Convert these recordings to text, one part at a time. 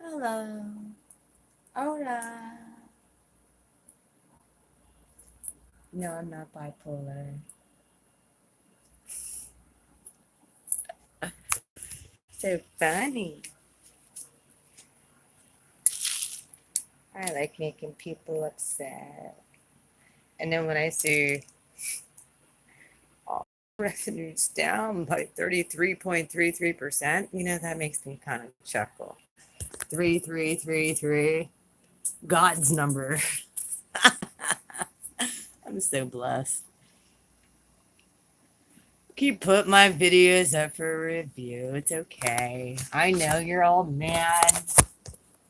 Hello. Hola. No, I'm not bipolar. So funny. I like making people upset. And then when I see all revenues down by 33.33%, that makes me kind of chuckle. 3333, God's number. I'm so blessed. Keep put my videos up for review. It's okay. I know you're all mad.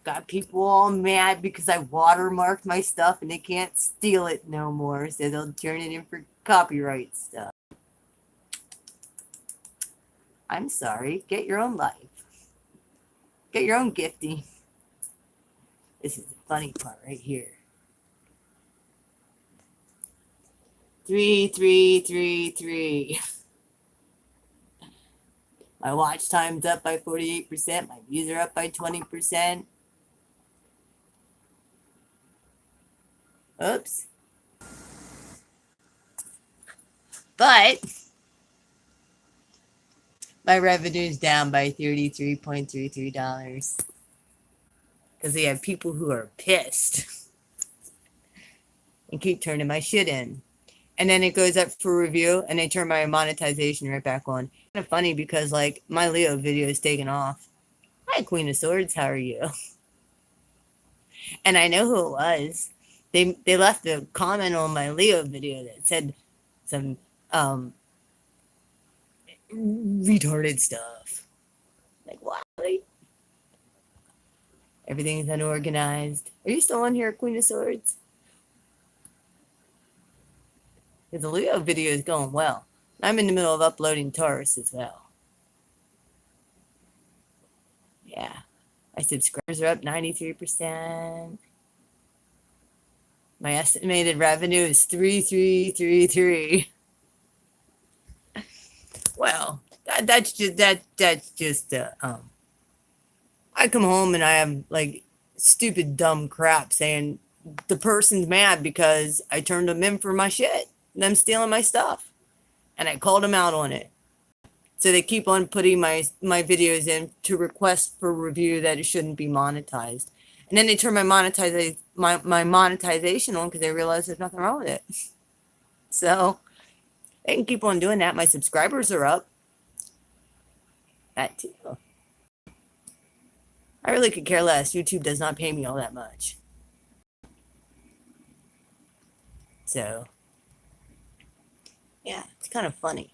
Got people all mad because I watermarked my stuff and they can't steal it no more, so they'll turn it in for copyright stuff. I'm sorry. Get your own life. Get your own gifting. This is the funny part right here. 3333. My watch time's up by 48%. My views are up by 20%. Oops. But my revenue's down by $33.33 because they have people who are pissed and keep turning my shit in. And then it goes up for review and they turn my monetization right back on. Kind of funny because like my Leo video is taken off. Hi, Queen of Swords, how are you? And I know who it was. They left a comment on my Leo video that said some retarded stuff. Like, what? Everything's unorganized. Are you still on here, Queen of Swords? Because the Leo video is going well. I'm in the middle of uploading Taurus as well. Yeah. My subscribers are up 93%. My estimated revenue is 3333. Well, that's just I come home and I have like stupid dumb crap saying the person's mad because I turned them in for my shit. Them stealing my stuff. And I called them out on it. So they keep on putting my videos in to request for review that it shouldn't be monetized. And then they turn my monetization on because they realize there's nothing wrong with it. So they can keep on doing that. My subscribers are up. That too. I really could care less. YouTube does not pay me all that much. So, yeah, it's kind of funny.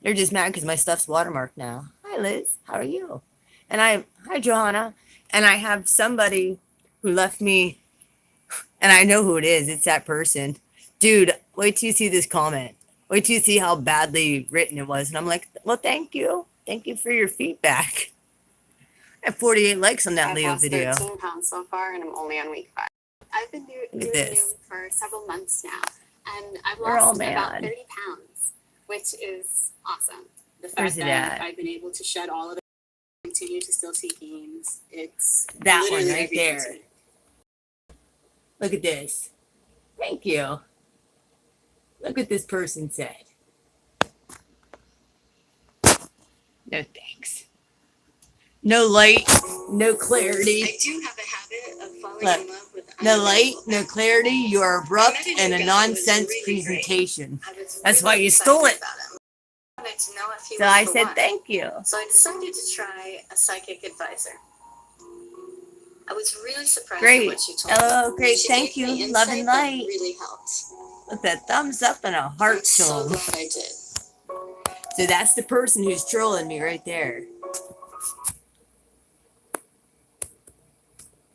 They're just mad because my stuff's watermarked now. Hi, Liz. How are you? And hi, Johanna. And I have somebody who left me, and I know who it is. It's that person. Dude, wait till you see this comment. Wait till you see how badly written it was. And I'm like, well, thank you. Thank you for your feedback. I have 48 likes on that Leo video. I've lost 13 pounds so far, and I'm only on week 5. I've been doing Noom for several months now, and I've lost about 30 pounds, which is awesome. The fact that I've been able to shed all of it, continue to still see gains, it's that one right there. Look at this. Thank you. Look what this person said. No thanks. No light, no clarity. I do have a habit of falling in love with no light, no clarity. You are abrupt and a nonsense presentation. That's why you stole it. So I said thank you. So I decided to try a psychic advisor. I was really surprised at what she told me. Oh, great. Thank you. Love and light. Really helped. With a thumbs up and a heart I'm so glad I did. So that's the person who's trolling me right there.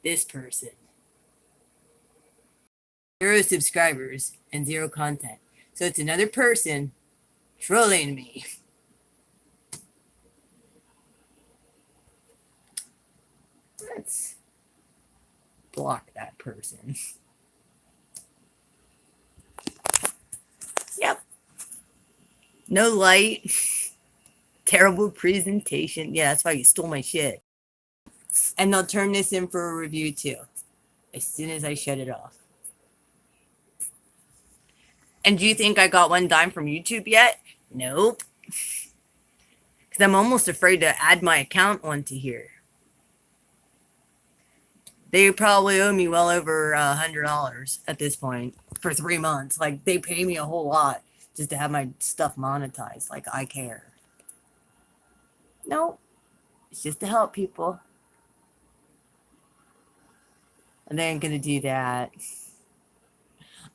This person. 0 subscribers and 0 content. So it's another person trolling me. Let's block that person. Yep. No light. terrible presentation. Yeah, that's why you stole my shit. And they'll turn this in for a review too, as soon as I shut it off. And do you think I got one dime from YouTube yet? Nope. Because I'm almost afraid to add my account onto here. They probably owe me well over $100 at this point for 3 months. Like, they pay me a whole lot just to have my stuff monetized. Like, I care. Nope. It's just to help people. And they ain't gonna do that.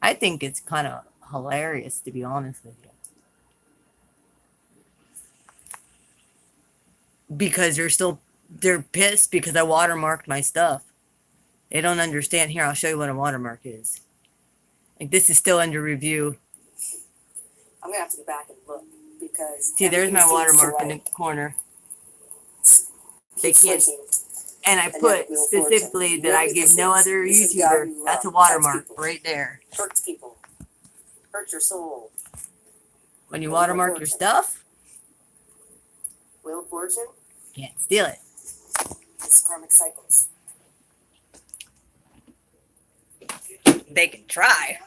I think it's kind of hilarious, to be honest with you. Because they're pissed because I watermarked my stuff. They don't understand. Here, I'll show you what a watermark is. Like, this is still under review. I'm gonna have to go back and look because see, there's my watermark in the corner. They can't. And I put specifically that I give no other YouTuber. That's a watermark right there. Hurts people. Hurts your soul. When you watermark your stuff, Wheel of Fortune. Can't steal it. It's karmic cycles. They can try.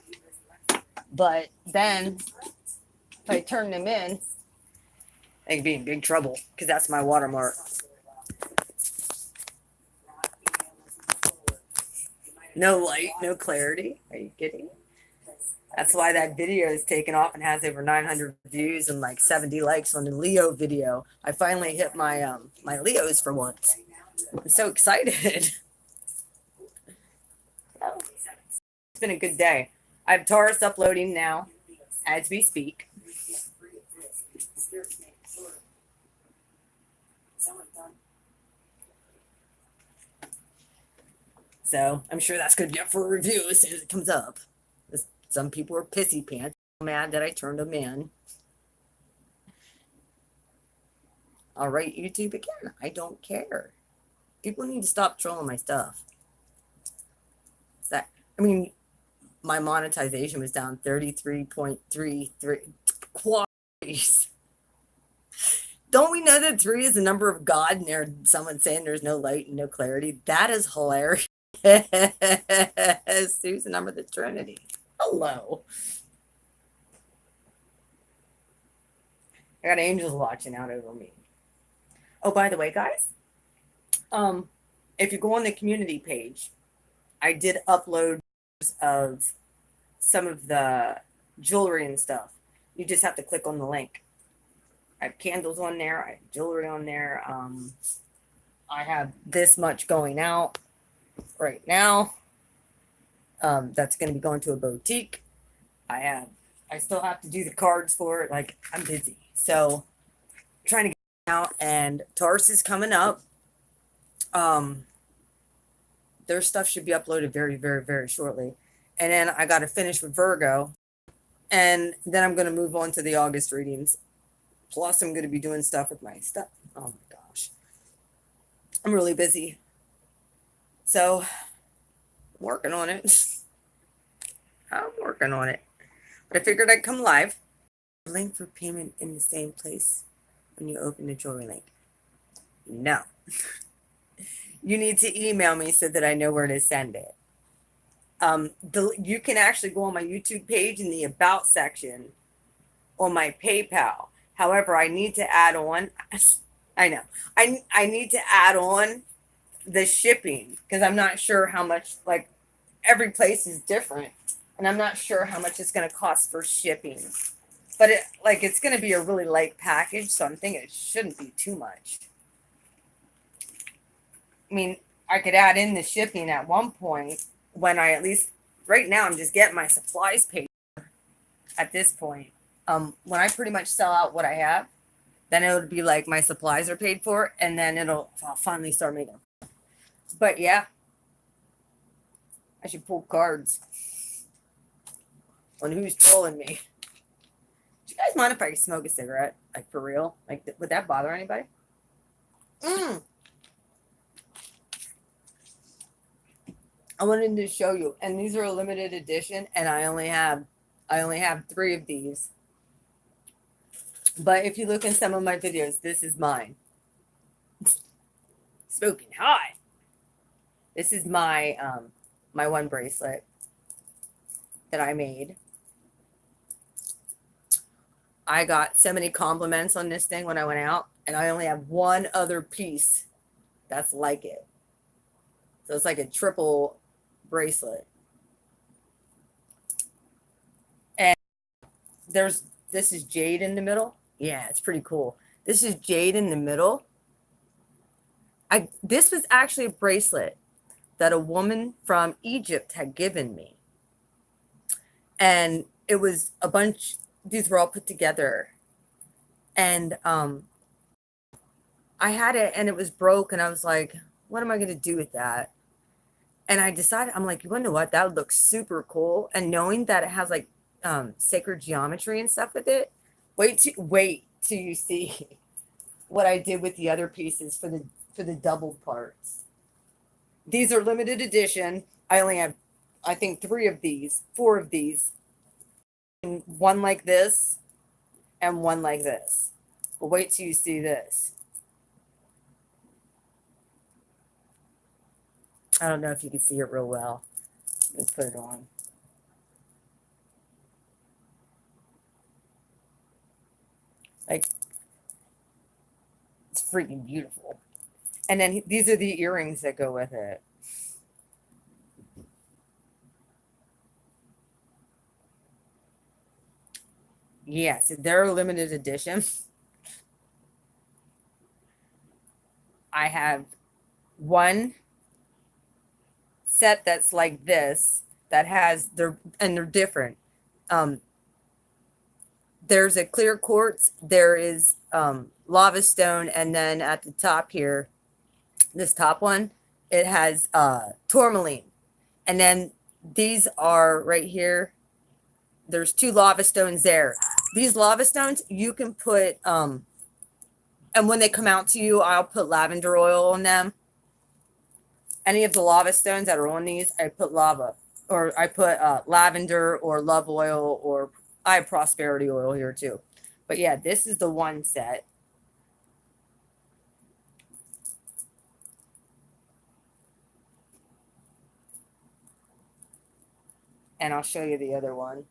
But then, if I turn them in, they could be in big trouble because that's my watermark. No light, no clarity. Are you kidding? That's why that video is taken off and has over 900 views and like 70 likes on the Leo video. I finally hit my my Leos for once. I'm so excited. It's been a good day. I have Taurus uploading now as we speak. So I'm sure that's going to be up for a review as soon as it comes up. Some people are pissy pants, mad that I turned them in. All right, YouTube again. I don't care. People need to stop trolling my stuff. I mean, my monetization was down 33.33 qualities. Don't we know that 3 is the number of God and there's someone saying there's no light and no clarity? That is hilarious. 2 is the number of the Trinity. Hello. I got angels watching out over me. Oh, by the way, guys, if you go on the community page, I did upload of some of the jewelry and stuff. You just have to click on the link. I have candles on there. I have jewelry on there. I have this much going out right now. That's going to be going to a boutique. I still have to do the cards for it. Like, I'm busy. So, trying to get out. And Taurus is coming up. Their stuff should be uploaded very, very, very shortly. And then I got to finish with Virgo. And then I'm going to move on to the August readings. Plus, I'm going to be doing stuff with my stuff. Oh, my gosh. I'm really busy. So, I'm working on it. I'm working on it. But I figured I'd come live. Link for payment in the same place when you open the jewelry link. No. You need to email me so that I know where to send it. You can actually go on my YouTube page in the About section on my PayPal. However, I need to add on, I know, I need to add on the shipping because I'm not sure how much, like, every place is different. And I'm not sure how much it's going to cost for shipping. But it's going to be a really light package, so I'm thinking it shouldn't be too much. I mean, I could add in the shipping at one point when I at least, right now, I'm just getting my supplies paid for at this point. When I pretty much sell out what I have, then it would be like my supplies are paid for, and then I'll finally start making them. But yeah, I should pull cards on who's trolling me. Do you guys mind if I smoke a cigarette? Like, for real? Like, would that bother anybody? I wanted to show you, and these are a limited edition, and I only have 3 of these. But if you look in some of my videos, this is mine. Smoking hot. This is my my one bracelet that I made. I got so many compliments on this thing when I went out, and I only have one other piece that's like it. So it's like a triple bracelet. And this is jade in the middle. Yeah, it's pretty cool. This is jade in the middle. This was actually a bracelet that a woman from Egypt had given me. And it was a bunch, these were all put together. And I had it and it was broke, and I was like, what am I going to do with that? And I decided, I'm like, you want to know what? That would look super cool. And knowing that it has like sacred geometry and stuff with it, wait till you see what I did with the other pieces for the double parts. These are limited edition. I only have, I think, 4 of these. And one like this and one like this. But wait till you see this. I don't know if you can see it real well. Let's put it on. Like, it's freaking beautiful. And then these are the earrings that go with it. Yes, they're a limited edition. I have one set that's like this that has they're different. There's a clear quartz, there is lava stone, and then at the top here, this top one, it has tourmaline. And then these are right here, there's 2 lava stones there. These lava stones you can put and when they come out to you, I'll put lavender oil on them. Any of the lava stones that are on these, I put lavender or love oil, or I have prosperity oil here too. But yeah, this is the one set. And I'll show you the other one.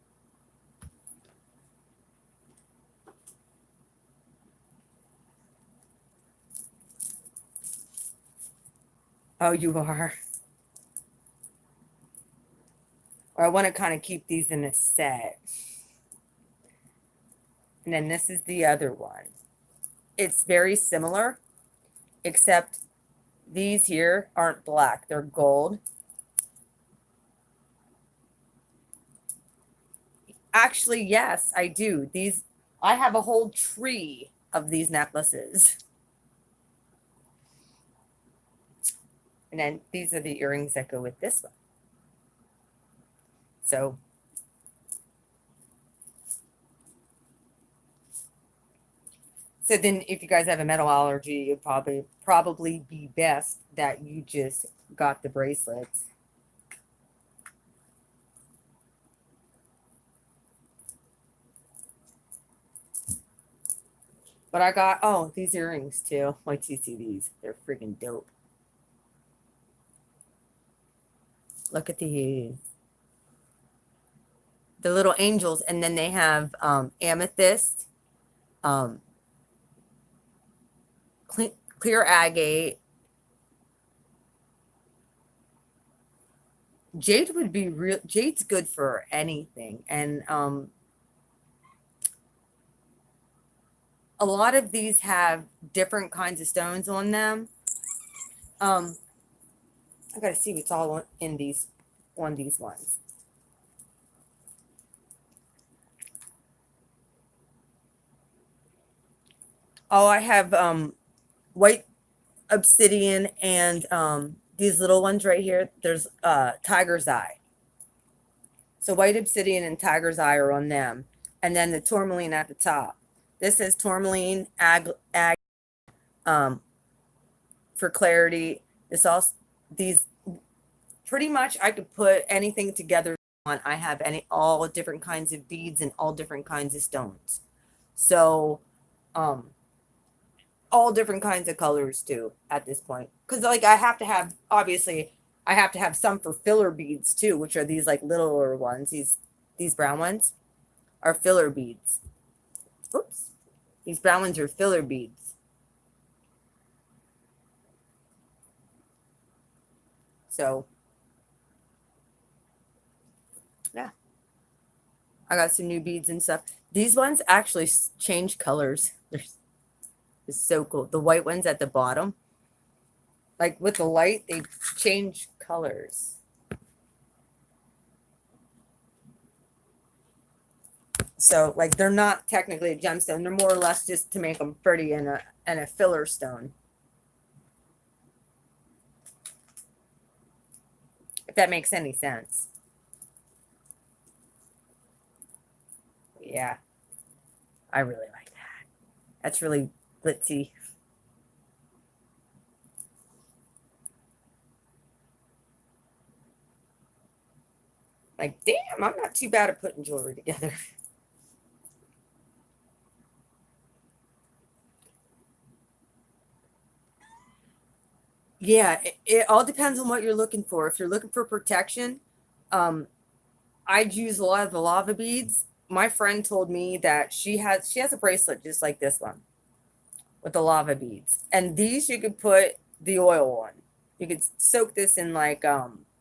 Oh, you are. Or I want to kind of keep these in a set. And then this is the other one. It's very similar, except these here aren't black. They're gold. Actually, yes, I do. I have a whole tree of these necklaces. And then these are the earrings that go with this one. So then if you guys have a metal allergy, it'd probably be best that you just got the bracelets. But I got, these earrings too. Wait till you see these. They're freaking dope. Look at the little angels, and then they have amethyst, clear agate. Jade would be real. Jade's good for anything, and a lot of these have different kinds of stones on them. I gotta see what's all in these ones. Oh, I have white obsidian and these little ones right here. There's tiger's eye. So white obsidian and tiger's eye are on them, and then the tourmaline at the top. This is tourmaline for clarity. These pretty much I could put anything together on. I have all different kinds of beads and all different kinds of stones. So All different kinds of colors too at this point. Because like I have to have, obviously, I have to have some for filler beads too, which are these like littler ones. These brown ones are filler beads. Oops. These brown ones are filler beads. So, yeah. I got some new beads and stuff. These ones actually change colors. It's so cool. The white ones at the bottom, like with the light, they change colors. So like they're not technically a gemstone. They're more or less just to make them pretty and a filler stone. If that makes any sense. Yeah. I really like that. That's really glitzy. Like, damn, I'm not too bad at putting jewelry together. Yeah, it all depends on what you're looking for. If you're looking for protection, I'd use a lot of the lava beads. My friend told me that she has a bracelet just like this one with the lava beads. And these you could put the oil on. You could soak this in like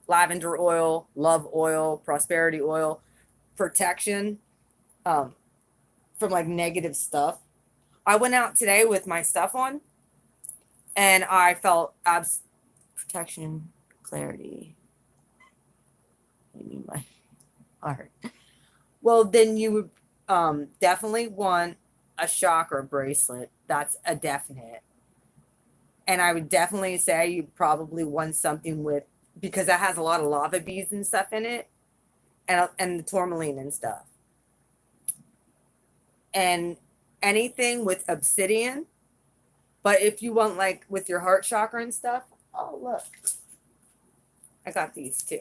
lavender oil, love oil, prosperity oil, protection from like negative stuff. I went out today with my stuff on and I felt protection, clarity. I mean my heart. Well, then you would definitely want a chakra bracelet. That's a definite. And I would definitely say you probably want something with, because that has a lot of lava beads and stuff in it, and the tourmaline and stuff. And anything with obsidian. But if you want like with your heart chakra and stuff, oh look, I got these too.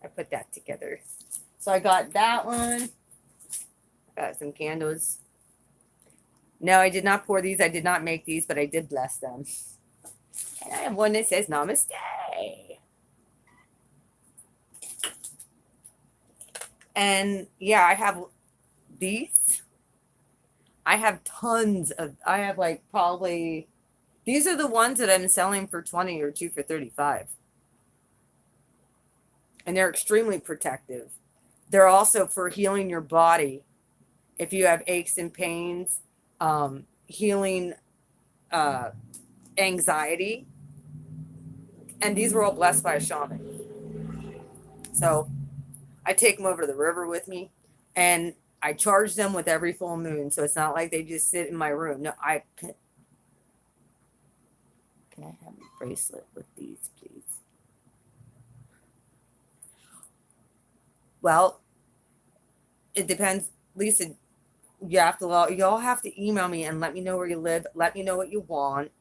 I put that together. So I got that one. Got some candles. No, I did not pour these. I did not make these, but I did bless them. And I have one that says namaste. And yeah, I have these. I have tons of, I have like probably, these are the ones that I'm selling for 20 or 2 for 35. And they're extremely protective. They're also for healing your body. If you have aches and pains, healing anxiety. And these were all blessed by a shaman. So I take them over to the river with me and I charge them with every full moon. So it's not like they just sit in my room. No, can I have a bracelet with these, please? Well, it depends. Lisa, y'all have to email me and let me know where you live. Let me know what you want.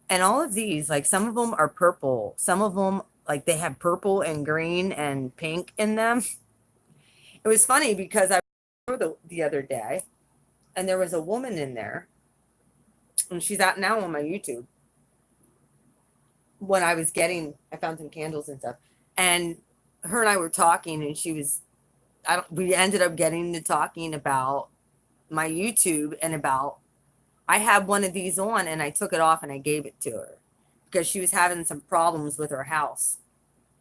And all of these, like some of them are purple. Some of them, like they have purple and green and pink in them. It was funny because I was the other day and there was a woman in there and she's out now on my YouTube. When I found some candles and stuff and her and I were talking and we ended up getting to talking about my YouTube and about, I had one of these on and I took it off and I gave it to her because she was having some problems with her house,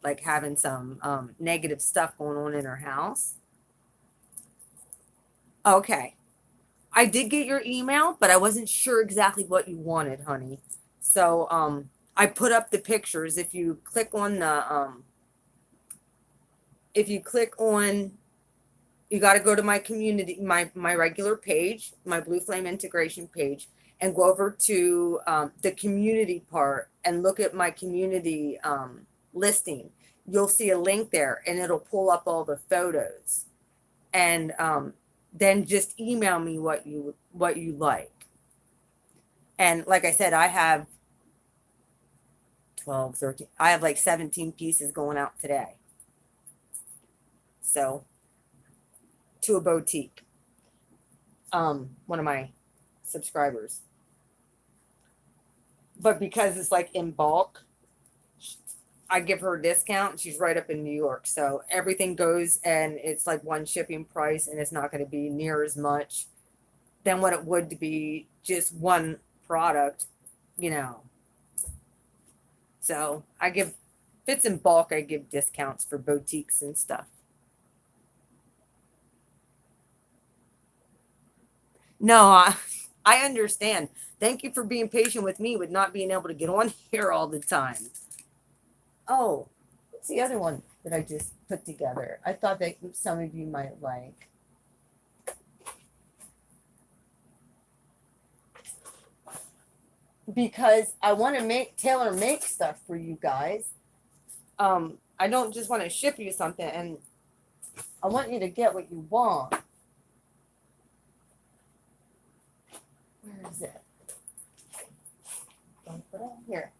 like having some negative stuff going on in her house. Okay. I did get your email, but I wasn't sure exactly what you wanted, honey. So I put up the pictures. If you click on you got to go to my community, my regular page, my Blue Flame integration page, and go over to the community part and look at my community listing. You'll see a link there and it'll pull up all the photos. And then just email me what you like. And like I said, I have 12, 13. I have like 17 pieces going out today. So, to a boutique. One of my subscribers. But because it's like in bulk, I give her a discount. She's right up in New York. So everything goes and it's like one shipping price, and it's not going to be near as much than what it would to be just one product, you know. So I give, if it's in bulk, I give discounts for boutiques and stuff. No, I understand. Thank you for being patient with me with not being able to get on here all the time. Oh, what's the other one that I just put together? I thought that some of you might like. Because I want to tailor make stuff for you guys. I don't just want to ship you something, and I want you to get what you want. Where is it? Don't put it here.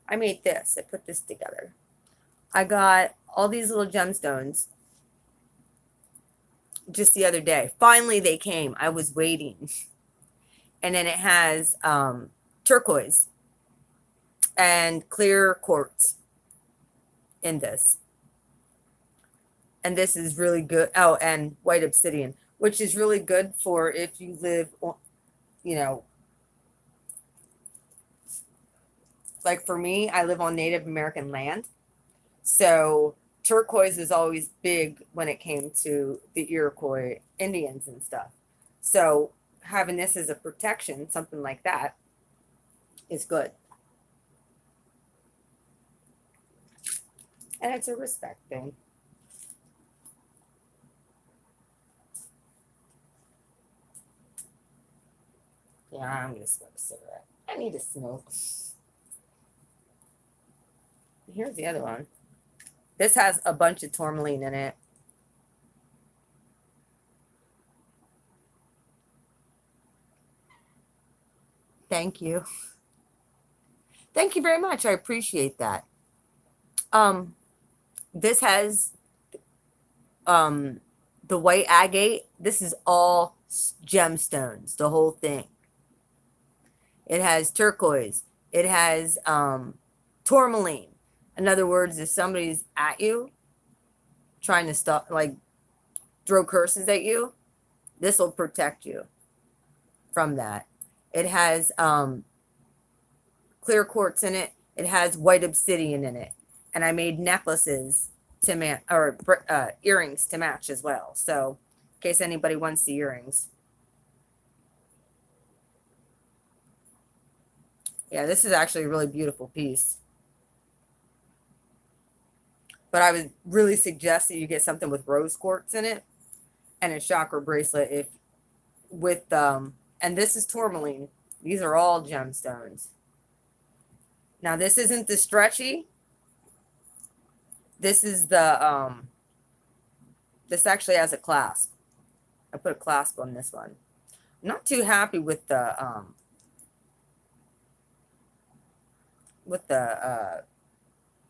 I made this. I put this together. I got all these little gemstones just the other day. Finally, they came. I was waiting. And then it has turquoise and clear quartz in this. And this is really good. Oh, and white obsidian, which is really good for if you live, you know, like for me, I live on Native American land. So turquoise is always big when it came to the Iroquois Indians and stuff. So having this as a protection, something like that, is good. And it's a respect thing. Yeah, I'm going to smoke a cigarette. I need to smoke. Here's the other one. This has a bunch of tourmaline in it. Thank you. Thank you very much. I appreciate that. This has the white agate. This is all gemstones, the whole thing. It has turquoise. It has tourmaline. In other words, if somebody's at you, trying to stop, like throw curses at you, this will protect you from that. It has clear quartz in it. It has white obsidian in it. And I made necklaces to match, or earrings to match as well. So in case anybody wants the earrings. Yeah, this is actually a really beautiful piece. But I would really suggest that you get something with rose quartz in it and a chakra bracelet if with and this is tourmaline. These are all gemstones. Now this isn't the stretchy. This is the this actually has a clasp. I put a clasp on this one. I'm not too happy with the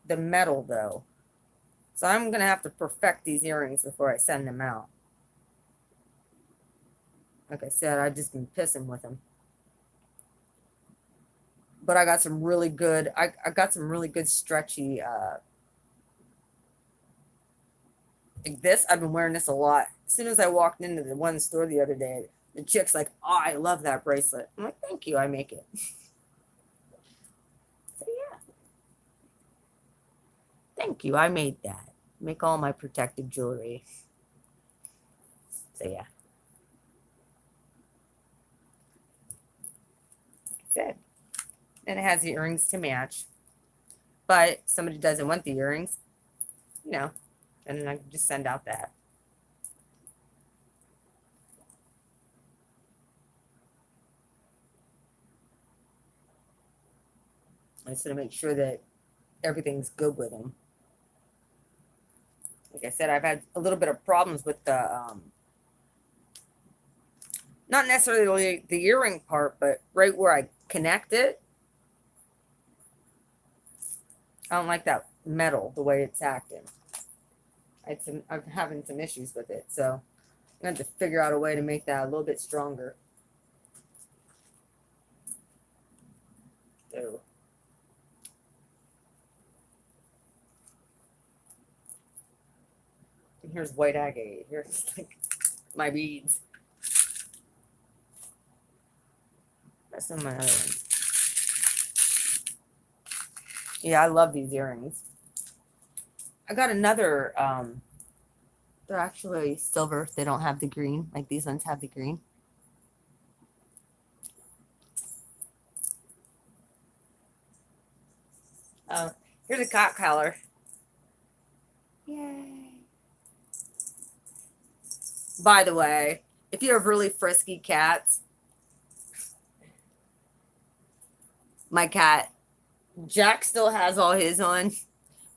metal though. So I'm going to have to perfect these earrings before I send them out. Like I said, I've just been pissing with them. But I got some really good, I got some really good stretchy, like this. I've been wearing this a lot. As soon as I walked into the one store the other day, the chick's like, oh, I love that bracelet. I'm like, thank you, I make it. So yeah. Thank you, I made that. Make all my protective jewelry. So yeah. Like I said. And it has the earrings to match. But somebody doesn't want the earrings, you know, and then I can just send out that. I just want to make sure that everything's good with them. Like I said, I've had a little bit of problems with the Not necessarily the earring part, but right where I connect it. I don't like that metal, the way it's acting. I'm having some issues with it, so I'm going to have to figure out a way to make that a little bit stronger. So. And here's white agate. Here's like my beads. That's some of my other ones. Yeah, I love these earrings. I got another, they're actually silver. They don't have the green. Like these ones have the green. Oh, here's a cock collar. Yay. By the way, if you have really frisky cats, my cat Jack still has all his on,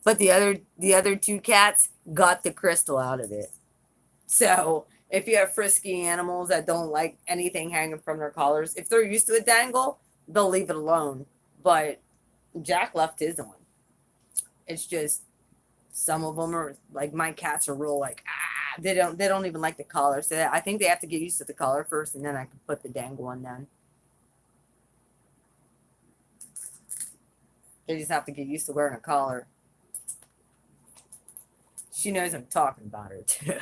but the other two cats got the crystal out of it. So if you have frisky animals that don't like anything hanging from their collars, if they're used to a dangle, they'll leave it alone. But Jack left his on. It's just some of them are like, my cats are real like, they don't even like the collar. So I think they have to get used to the collar first, and then I can put the dangle on them. They just have to get used to wearing a collar. She knows I'm talking about her too.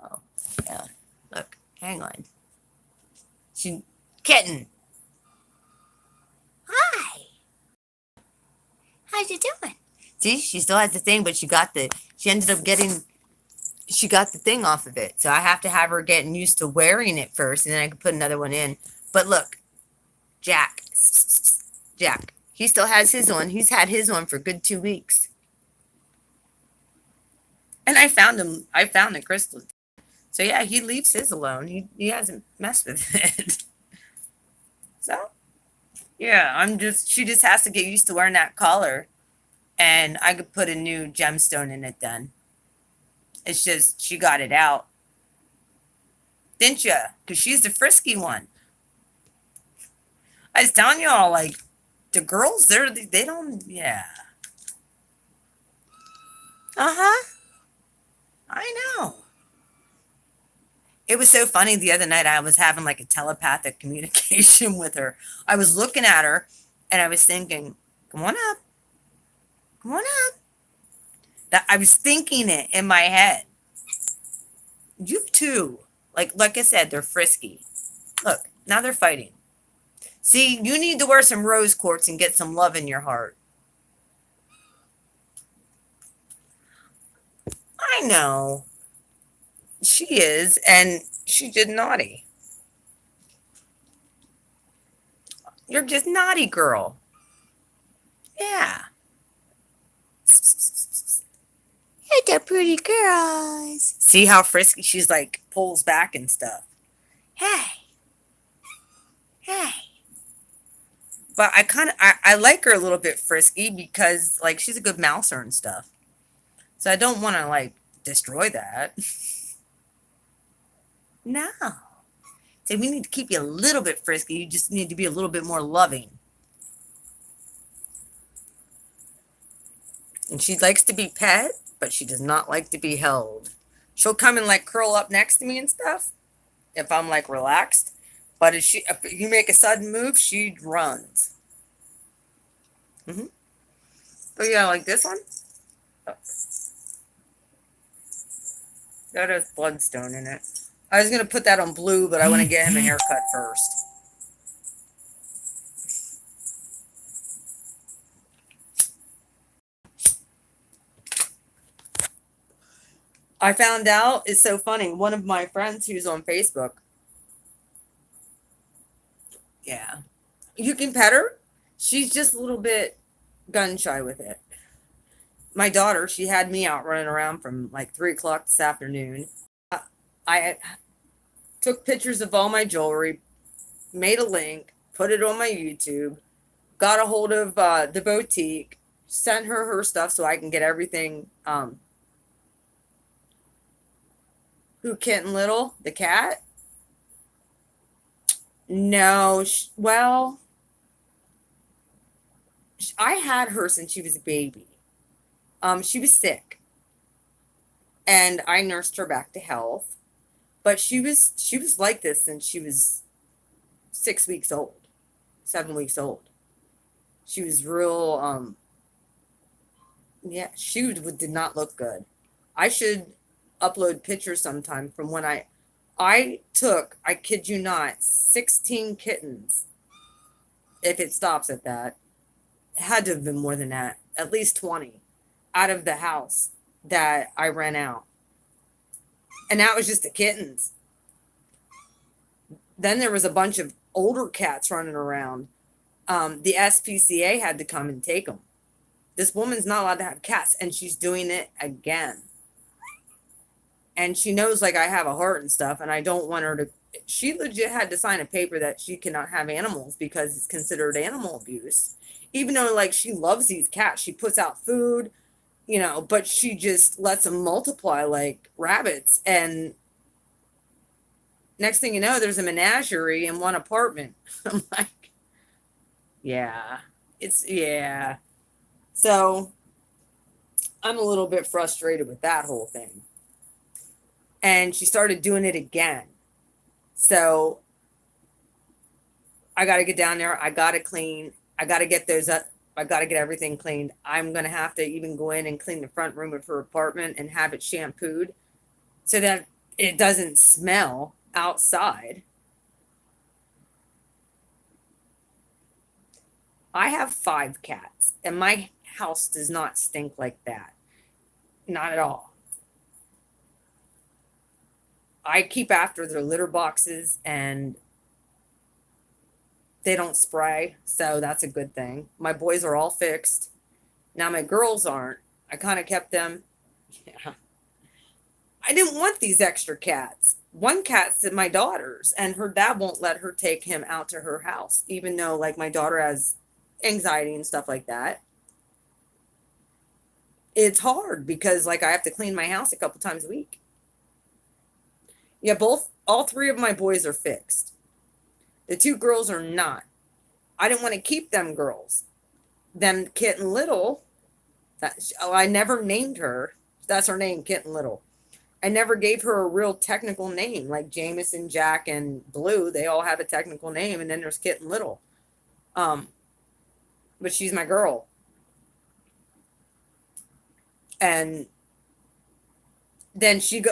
Oh, yeah. Look, hang on. Kitten. Hi. How's you doing? See, she still has the thing, but she ended up getting, she got the thing off of it. So I have to have her getting used to wearing it first, and then I can put another one in. But look, Jack, he still has his on. He's had his on for a good 2 weeks. And I found the crystal. So yeah, he leaves his alone. He hasn't messed with it. So yeah, she just has to get used to wearing that collar, and I could put a new gemstone in it then. It's just, she got it out. Didn't you? Because she's the frisky one. I was telling y'all, like, the girls, they don't, yeah. Uh-huh. I know. It was so funny the other night. I was having like a telepathic communication with her. I was looking at her and I was thinking, come on up. Come on up. That I was thinking it in my head. You too. Like I said, they're frisky. Look, now they're fighting. See, you need to wear some rose quartz and get some love in your heart. I know. She is, and she did naughty. You're just naughty, girl. Yeah. You're the pretty girls. See how frisky she's like, pulls back and stuff. Hey. But I like her a little bit frisky because like she's a good mouser and stuff. So I don't want to like destroy that. No. So we need to keep you a little bit frisky. You just need to be a little bit more loving. And she likes to be pet, but she does not like to be held. She'll come and like curl up next to me and stuff if I'm like relaxed. But if you make a sudden move, she runs. Oh yeah, like this one. Oh. That has bloodstone in it. I was gonna put that on Blue, but I want to get him a haircut first. I found out, it's so funny. One of my friends who's on Facebook. Yeah. You can pet her. She's just a little bit gun shy with it. My daughter, she had me out running around from like 3 o'clock this afternoon. I took pictures of all my jewelry, made a link, put it on my YouTube, got a hold of the boutique, sent her stuff so I can get everything Who, Kitten Little? The cat? No. Well, I had her since she was a baby. She was sick, and I nursed her back to health. But she was like this since she was 6 weeks old, 7 weeks old. She was real. Yeah, she did not look good. I should upload pictures sometime from when I took, I kid you not, 16 kittens. If it stops at that, it had to have been more than that, at least 20 out of the house that I ran out. And that was just the kittens. Then there was a bunch of older cats running around. The SPCA had to come and take them. This woman's not allowed to have cats, and she's doing it again. And she knows, like, I have a heart and stuff, and I don't want her to. She legit had to sign a paper that she cannot have animals because it's considered animal abuse. Even though, like, she loves these cats, she puts out food, but she just lets them multiply like rabbits. And next thing you know, there's a menagerie in one apartment. I'm like, yeah, yeah. So I'm a little bit frustrated with that whole thing. And she started doing it again. So I got to get down there. I got to clean. I got to get those up. I got to get everything cleaned. I'm going to have to even go in and clean the front room of her apartment and have it shampooed so that it doesn't smell outside. I have 5 cats, and my house does not stink like that. Not at all. I keep after their litter boxes, and they don't spray, so that's a good thing. My boys are all fixed. Now my girls aren't. I kind of kept them. Yeah. I didn't want these extra cats. One cat's at my daughter's, and her dad won't let her take him out to her house, even though, like, my daughter has anxiety and stuff like that. It's hard because, like, I have to clean my house a couple times a week. Yeah, all 3 of my boys are fixed. The 2 girls are not. I didn't want to keep them girls. Them Kitten Little, I never named her. That's her name, Kitten Little. I never gave her a real technical name, like Jameson, Jack, and Blue. They all have a technical name, and then there's Kitten Little. But she's my girl. And then she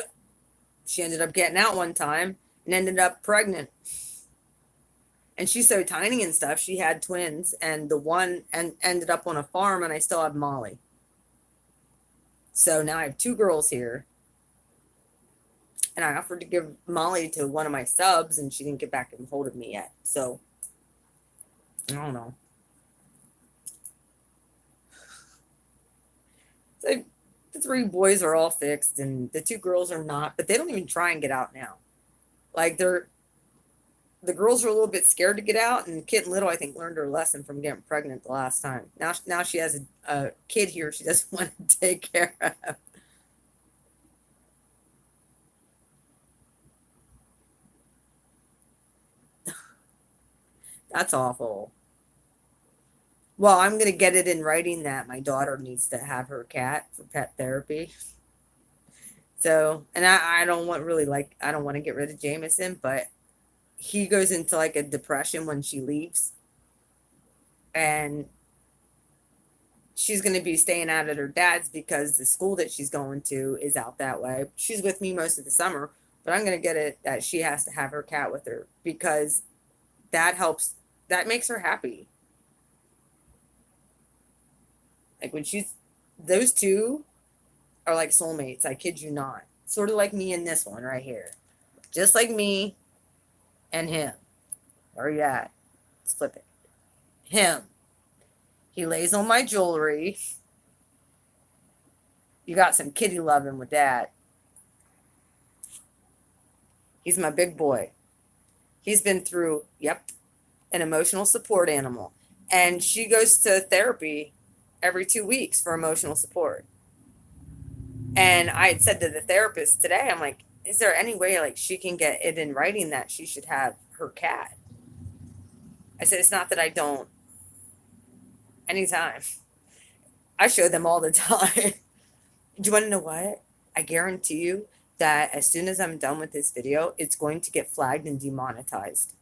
ended up getting out one time and ended up pregnant. And she's so tiny and stuff. She had twins, and the one ended up on a farm, and I still have Molly. So now I have 2 girls here. And I offered to give Molly to one of my subs, and she didn't get back and hold of me yet. So, I don't know. So, the 3 boys are all fixed, and the 2 girls are not. But they don't even try and get out now. Like, the girls are a little bit scared to get out, and Kitten Little, I think, learned her lesson from getting pregnant the last time. Now she has a kid here she doesn't want to take care of. That's awful. Well, I'm going to get it in writing that my daughter needs to have her cat for pet therapy. So, and I don't want to get rid of Jameson, but he goes into like a depression when she leaves. And she's going to be staying out at her dad's because the school that she's going to is out that way. She's with me most of the summer, but I'm going to get it that she has to have her cat with her because that helps. That makes her happy. Like when those 2 are like soulmates. I kid you not. Sort of like me and this one right here. Just like me and him. Where are you at? Let's flip it. Him. He lays on my jewelry. You got some kitty loving with that. He's my big boy. He's been through, an emotional support animal. And she goes to therapy every 2 weeks for emotional support. And I had said to the therapist today, I'm like, is there any way like she can get it in writing that she should have her cat? I said, it's not that I don't. Anytime. I show them all the time. Do you want to know what? I guarantee you that as soon as I'm done with this video, it's going to get flagged and demonetized.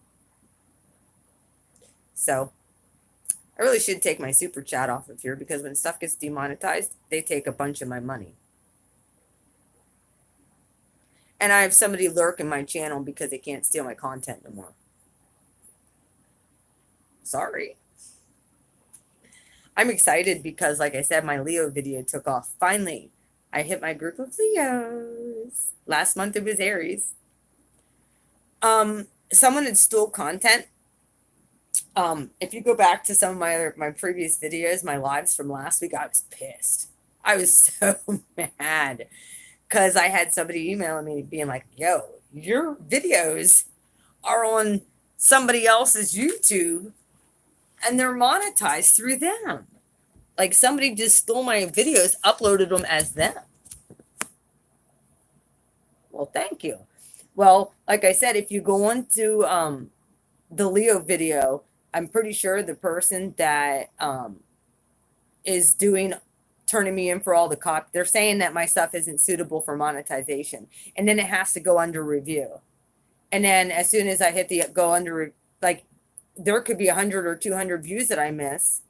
So I really should take my super chat off of here, because when stuff gets demonetized, they take a bunch of my money. And I have somebody lurk in my channel because they can't steal my content no more. Sorry. I'm excited because, like I said, my Leo video took off. Finally, I hit my group of Leos. Last month it was Aries. Someone had stole content. If you go back to some of my previous videos, my lives from last week, I was pissed. I was so mad because I had somebody emailing me being like, yo, your videos are on somebody else's YouTube and they're monetized through them. Like somebody just stole my videos, uploaded them as them. Well, thank you. Well, like I said, if you go on to the Leo video, I'm pretty sure the person that is turning me in for all the copy, they're saying that my stuff isn't suitable for monetization. And then it has to go under review. And then as soon as I hit the go under, like there could be 100 or 200 views that I miss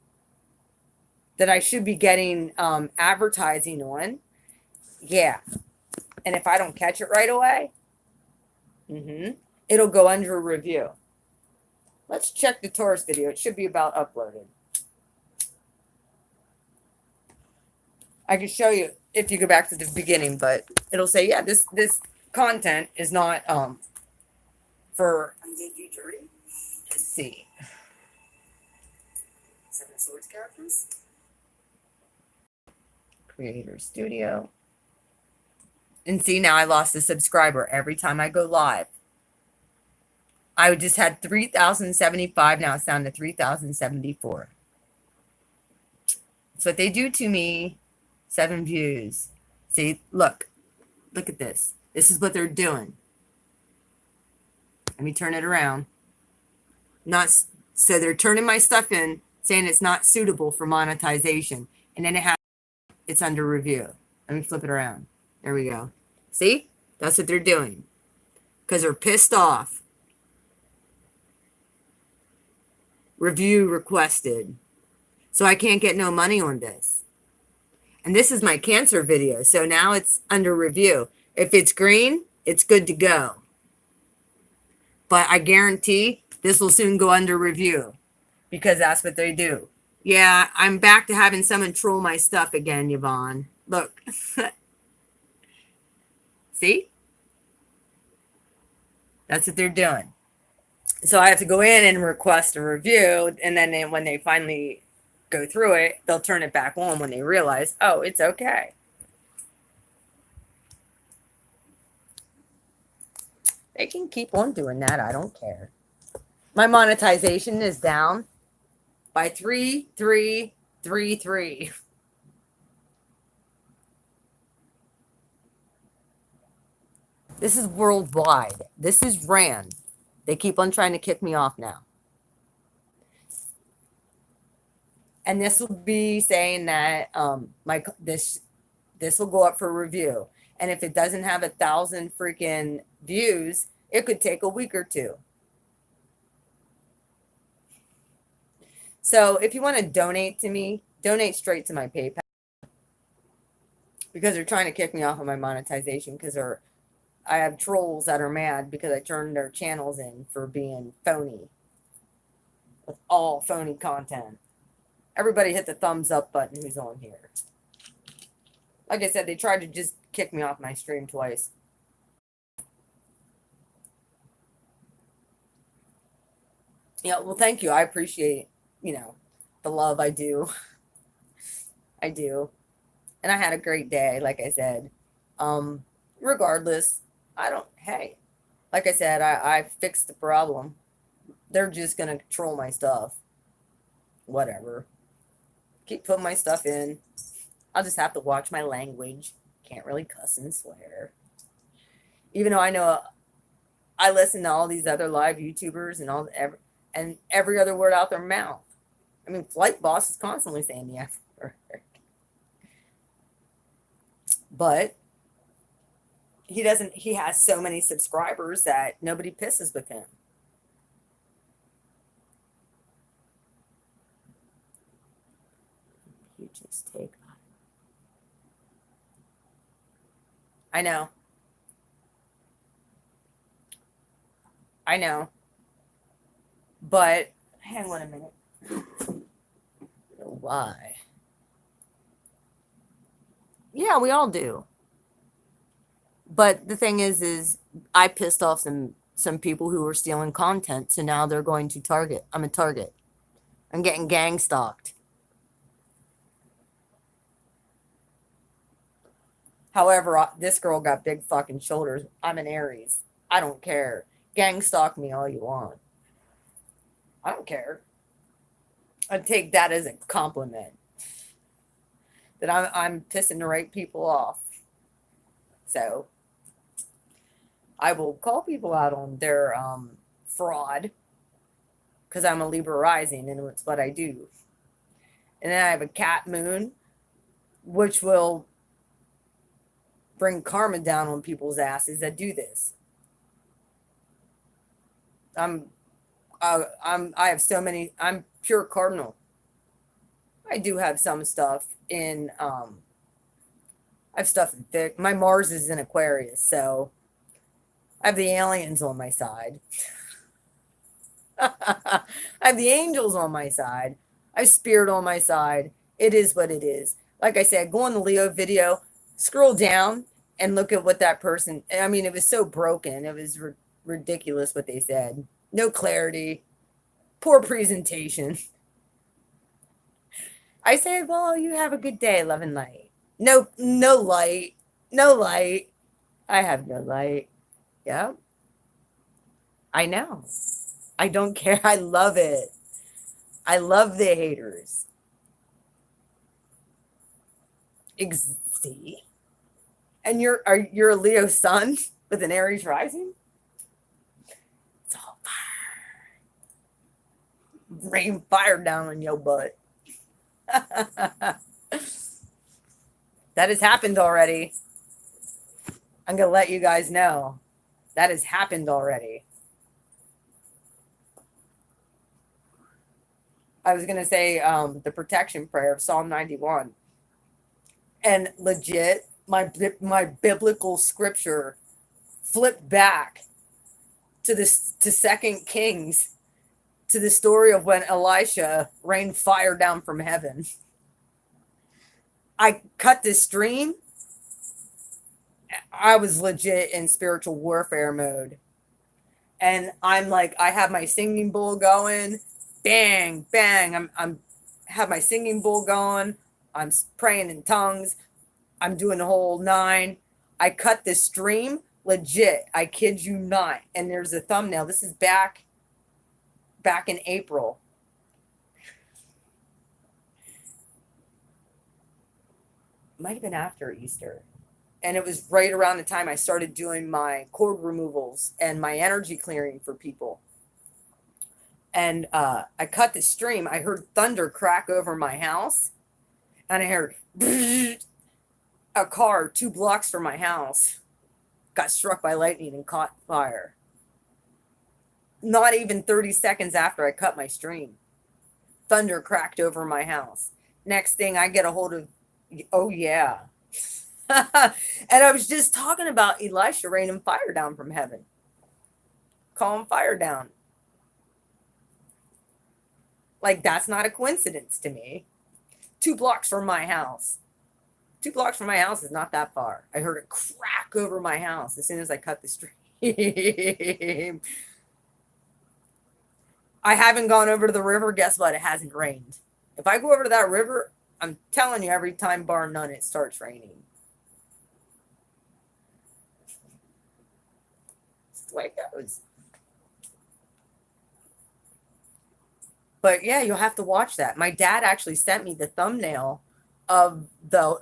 that I should be getting advertising on. Yeah. And if I don't catch it right away, it'll go under review. Let's check the Taurus video. It should be about uploaded. I can show you if you go back to the beginning, but it'll say, yeah, this content is not for. Let's see. Seven of Swords characters. Creator Studio. And see, now I lost a subscriber every time I go live. I just had 3,075. Now it's down to 3,074. That's what they do to me. 7 views. See, look at this. This is what they're doing. Let me turn it around. So they're turning my stuff in, saying it's not suitable for monetization. And then it's under review. Let me flip it around. There we go. See? That's what they're doing. Because they're pissed off. Review requested. So I can't get no money on this. And this is my Cancer video. So now it's under review. If it's green, it's good to go. But I guarantee this will soon go under review. Because that's what they do. Yeah, I'm back to having someone troll my stuff again, Yvonne. Look. See? That's what they're doing. So I have to go in and request a review. And then when they finally go through it, they'll turn it back on when they realize, oh, it's okay. They can keep on doing that. I don't care. My monetization is down by 3,333. This is worldwide. This is RAN. They keep on trying to kick me off now. And this will be saying that this will go up for review. And if it doesn't have 1,000 freaking views, it could take a week or two. So if you want to donate to me, donate straight to my PayPal. Because they're trying to kick me off of my monetization because I have trolls that are mad because I turned their channels in for being phony. With all phony content. Everybody hit the thumbs up button who's on here. Like I said, they tried to just kick me off my stream twice. Yeah, well, thank you. I appreciate, the love I do. I do. And I had a great day, like I said. Regardless, hey, like I said, I fixed the problem. They're just going to control my stuff. Whatever. Keep putting my stuff in. I'll just have to watch my language. Can't really cuss and swear. Even though I know I listen to all these other live YouTubers and every other word out their mouth. I mean, Flight Boss is constantly saying the F word. But he has so many subscribers that nobody pisses with him. You just take on. I know. But hang on a minute. Why? Yeah, we all do. But the thing is I pissed off some people who were stealing content, so now they're going to target. I'm a target. I'm getting gang stalked. However, this girl got big fucking shoulders. I'm an Aries. I don't care. Gang stalk me all you want. I don't care. I take that as a compliment. That I'm pissing the right people off. So I will call people out on their fraud because I'm a Libra rising and it's what I do. And then I have a cat moon, which will bring karma down on people's asses that do this. I have so many. I'm pure cardinal. I do have some stuff in. I have stuff in thick. My Mars is in Aquarius, so I have the aliens on my side. I have the angels on my side. I have spirit on my side. It is what it is. Like I said, go on the Leo video, scroll down, and look at what that person. I mean, it was so broken. It was ridiculous what they said. No clarity. Poor presentation. I said, well, you have a good day, love and light. No light. No light. I have no light. Yeah. I know. I don't care. I love it. I love the haters. See? And you're a Leo sun with an Aries rising? It's all fire. Rain fire down on your butt. That has happened already. I'm going to let you guys know. That has happened already. I was going to say the protection prayer of Psalm 91. And legit, my biblical scripture flipped back to 2 Kings, to the story of when Elisha rained fire down from heaven. I cut this stream. I was legit in spiritual warfare mode. And I'm like, I have my singing bowl going. Bang, bang. I'm have my singing bowl going. I'm praying in tongues. I'm doing the whole 9. I cut this stream. Legit. I kid you not. And there's a thumbnail. This is back in April. Might have been after Easter. And it was right around the time I started doing my chord removals and my energy clearing for people. And I cut the stream. I heard thunder crack over my house. And I heard a car 2 blocks from my house got struck by lightning and caught fire. Not even 30 seconds after I cut my stream. Thunder cracked over my house. Next thing I get a hold of, oh yeah. And I was just talking about Elisha raining fire down from heaven. Calling fire down. Like, that's not a coincidence to me. 2 blocks from my house. 2 blocks from my house is not that far. I heard it crack over my house as soon as I cut the stream. I haven't gone over to the river. Guess what? It hasn't rained. If I go over to that river, I'm telling you, every time bar none, it starts raining. That's the way it goes. But yeah, you'll have to watch that. My dad actually sent me the thumbnail of the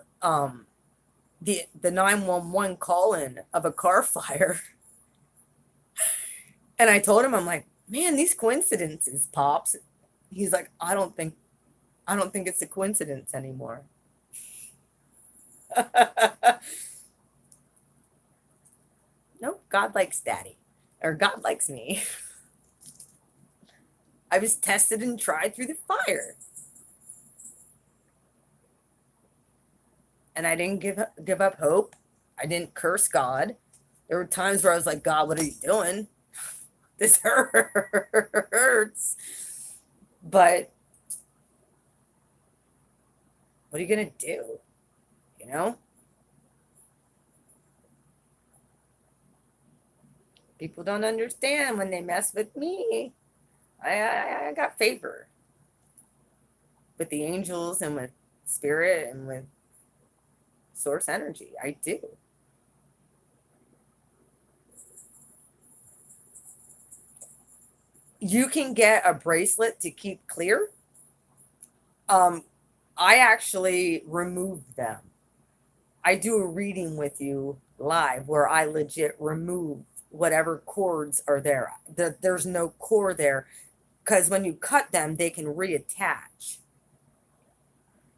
the 911 call-in of a car fire. And I told him, I'm like, man, these coincidences, Pops. He's like, I don't think it's a coincidence anymore. Nope, God likes daddy. Or God likes me. I was tested and tried through the fire. And I didn't give up hope. I didn't curse God. There were times where I was like, God, what are you doing? This hurts. But what are you going to do? You know? People don't understand when they mess with me. I got favor with the angels and with spirit and with source energy. I do. You can get a bracelet to keep clear. I actually removed them. I do a reading with you live where I legit remove whatever cords are there. There's no cord there because when you cut them, they can reattach.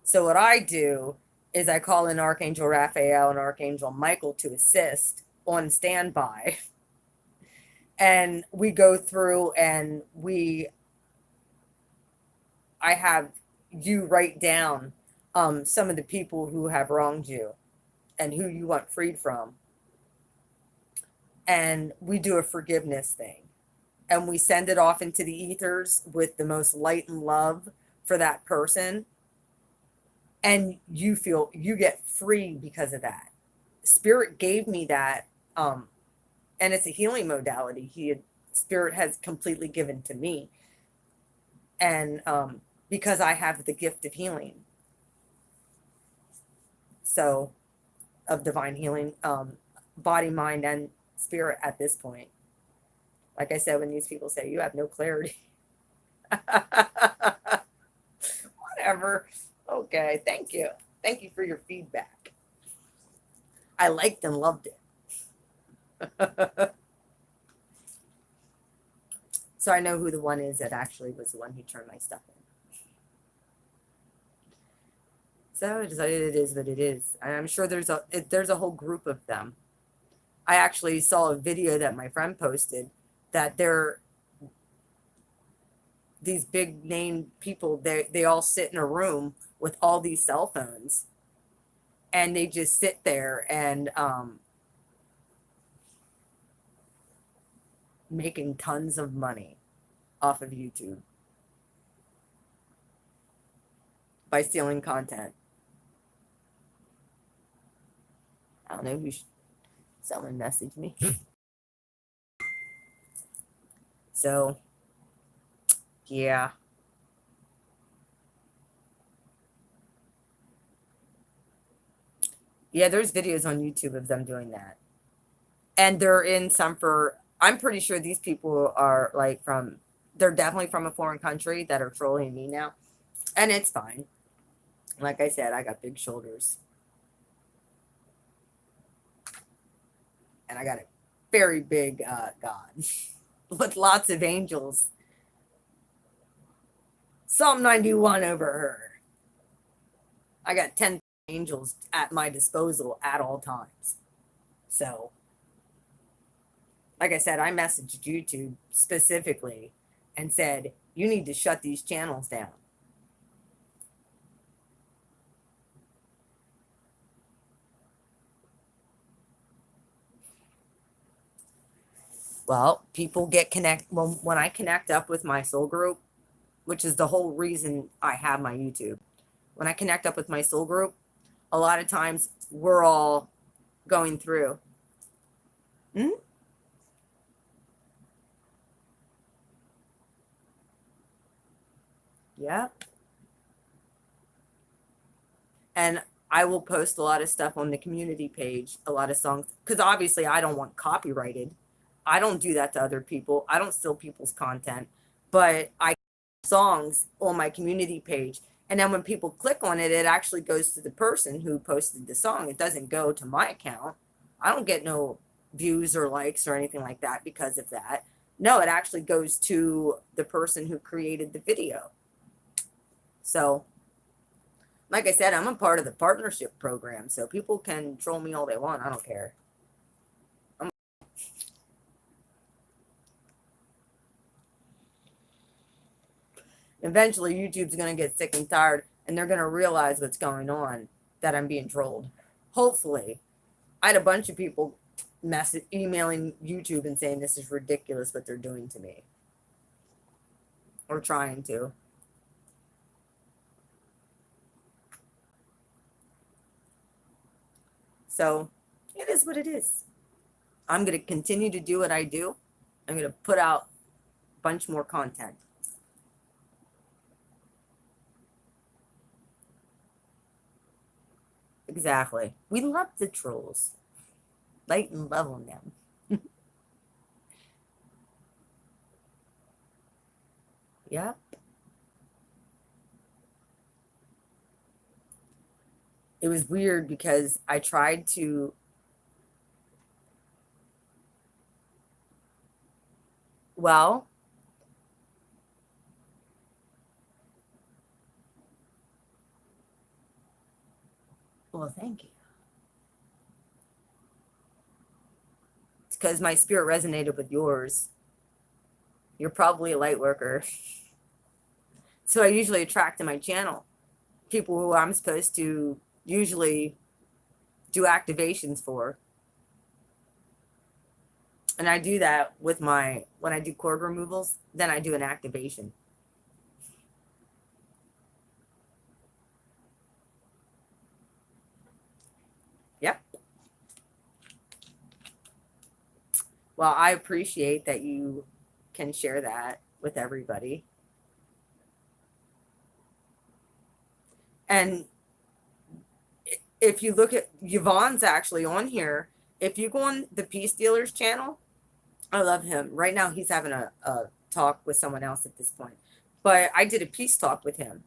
So what I do is I call in Archangel Raphael and Archangel Michael to assist on standby. And we go through and I have you write down some of the people who have wronged you and who you want freed from. And we do a forgiveness thing. And we send it off into the ethers with the most light and love for that person. And you get free because of that. Spirit gave me that. And it's a healing modality. Spirit has completely given to me. And because I have the gift of healing. So, of divine healing, body, mind, and spirit at this point. Like I said, when these people say, you have no clarity. Whatever. Okay, thank you. Thank you for your feedback. I liked and loved it. So I know who the one is that actually was the one who turned my stuff in. So it is what it is. I'm sure there's a whole group of them. I actually saw a video that my friend posted that these big name people, they all sit in a room with all these cell phones and they just sit there and making tons of money off of YouTube by stealing content. I don't know who someone messaged me. So, yeah. Yeah, there's videos on YouTube of them doing that. And they're in I'm pretty sure these people are like they're definitely from a foreign country that are trolling me now. And it's fine. Like I said, I got big shoulders. And I got a very big God with lots of angels. Psalm 91 over her. I got 10 angels at my disposal at all times. So, like I said, I messaged YouTube specifically and said, you need to shut these channels down. Well, people get when I connect up with my soul group, which is the whole reason I have my YouTube. When I connect up with my soul group, a lot of times we're all going through. Yeah. And I will post a lot of stuff on the community page, a lot of songs, because obviously I don't want copyrighted. I don't do that to other people. I don't steal people's content, but I songs on my community page And then when people click on it, it actually goes to the person who posted the song. It doesn't go to my account. I don't get no views or likes or anything like that because of that. No, it actually goes to the person who created the video. So, like I said, I'm a part of the partnership program, so people can troll me all they want. I don't care. Eventually, YouTube's going to get sick and tired, and they're going to realize what's going on, that I'm being trolled. Hopefully. I had a bunch of people emailing YouTube and saying this is ridiculous what they're doing to me. Or trying to. So, it is what it is. I'm going to continue to do what I do. I'm going to put out a bunch more content. Exactly. We love the trolls. Light and love on them. Yep. It was weird because I tried to well, thank you. It's because my spirit resonated with yours. You're probably a light worker. So I usually attract to my channel people who I'm supposed to usually do activations for. And I do that with when I do chord removals, then I do an activation. Yep. Well, I appreciate that you can share that with everybody. And if you look at Yvonne's actually on here, if you go on the Peace Dealer's channel, I love him. Right now he's having a talk with someone else at this point. But I did a peace talk with him.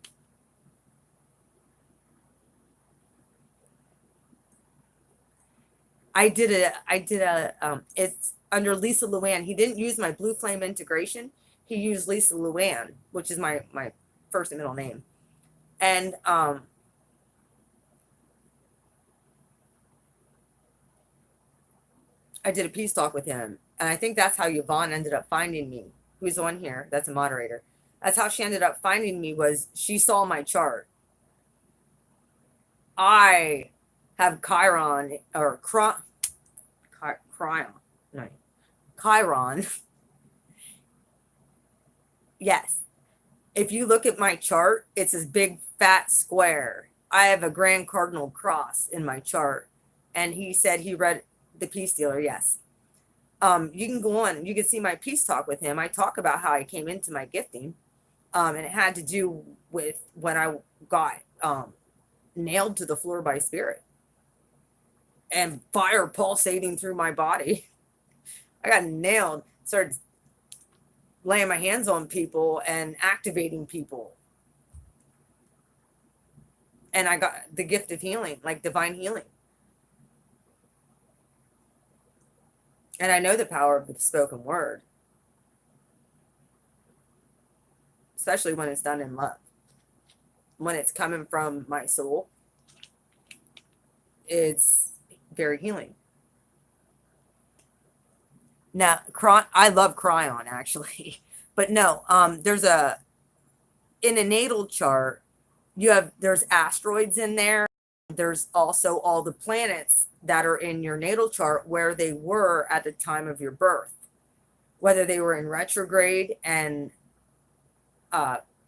It's under Lisa Luann. He didn't use my Blue Flame integration. He used Lisa Luann, which is my first and middle name. And I did a peace talk with him. And I think that's how Yvonne ended up finding me, who's on here. That's a moderator. That's how she ended up finding me, was she saw my chart. I have Chiron or Chiron. Yes. If you look at my chart, it's this big fat square. I have a Grand Cardinal cross in my chart. And he said he read the Peace Dealer. Yes. You can go on. You can see my peace talk with him. I talk about how I came into my gifting. And it had to do with when I got nailed to the floor by spirit. And fire pulsating through my body. I got nailed. Started laying my hands on people and activating people. And I got the gift of healing, like divine healing. And I know the power of the spoken word. Especially when it's done in love. When it's coming from my soul, it's very healing. Now, I love Cryon, actually. But no, there's in a natal chart, there's asteroids in there. There's also all the planets that are in your natal chart where they were at the time of your birth. Whether they were in retrograde, and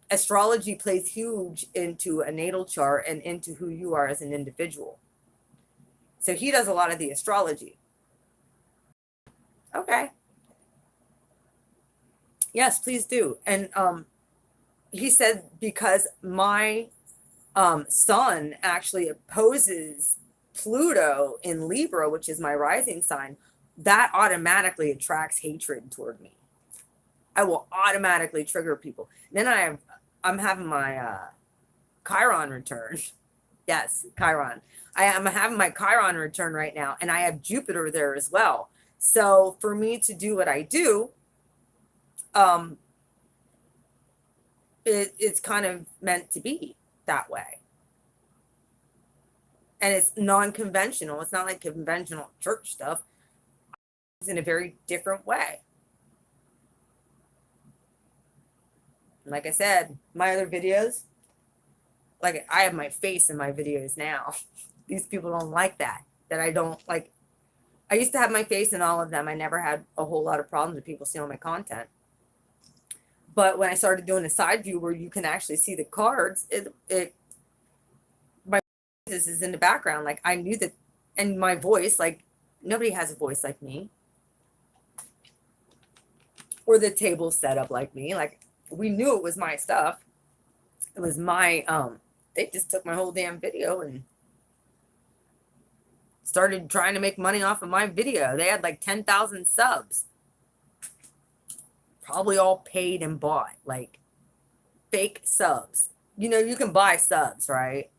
astrology plays huge into a natal chart and into who you are as an individual. So he does a lot of the astrology. Okay. Yes, please do. And he said because my sun actually opposes Pluto in Libra, which is my rising sign, that automatically attracts hatred toward me. I will automatically trigger people. Then I'm having my Chiron return. Yes, Chiron. I am having my Chiron return right now, and I have Jupiter there as well. So for me to do what I do, it's kind of meant to be that way. And it's non-conventional. It's not like conventional church stuff. It's in a very different way. Like I said, my other videos, like I have my face in my videos now. These people don't like that I don't like. I used to have my face in all of them. I never had a whole lot of problems with people stealing my content. But when I started doing a side view where you can actually see the cards, my this is in the background. Like I knew that, and my voice, like nobody has a voice like me, or the table set up like me. Like we knew it was my stuff. It was my they just took my whole damn video and started trying to make money off of my video. They had like 10,000 subs. Probably all paid and bought, like fake subs. You know, you can buy subs, right?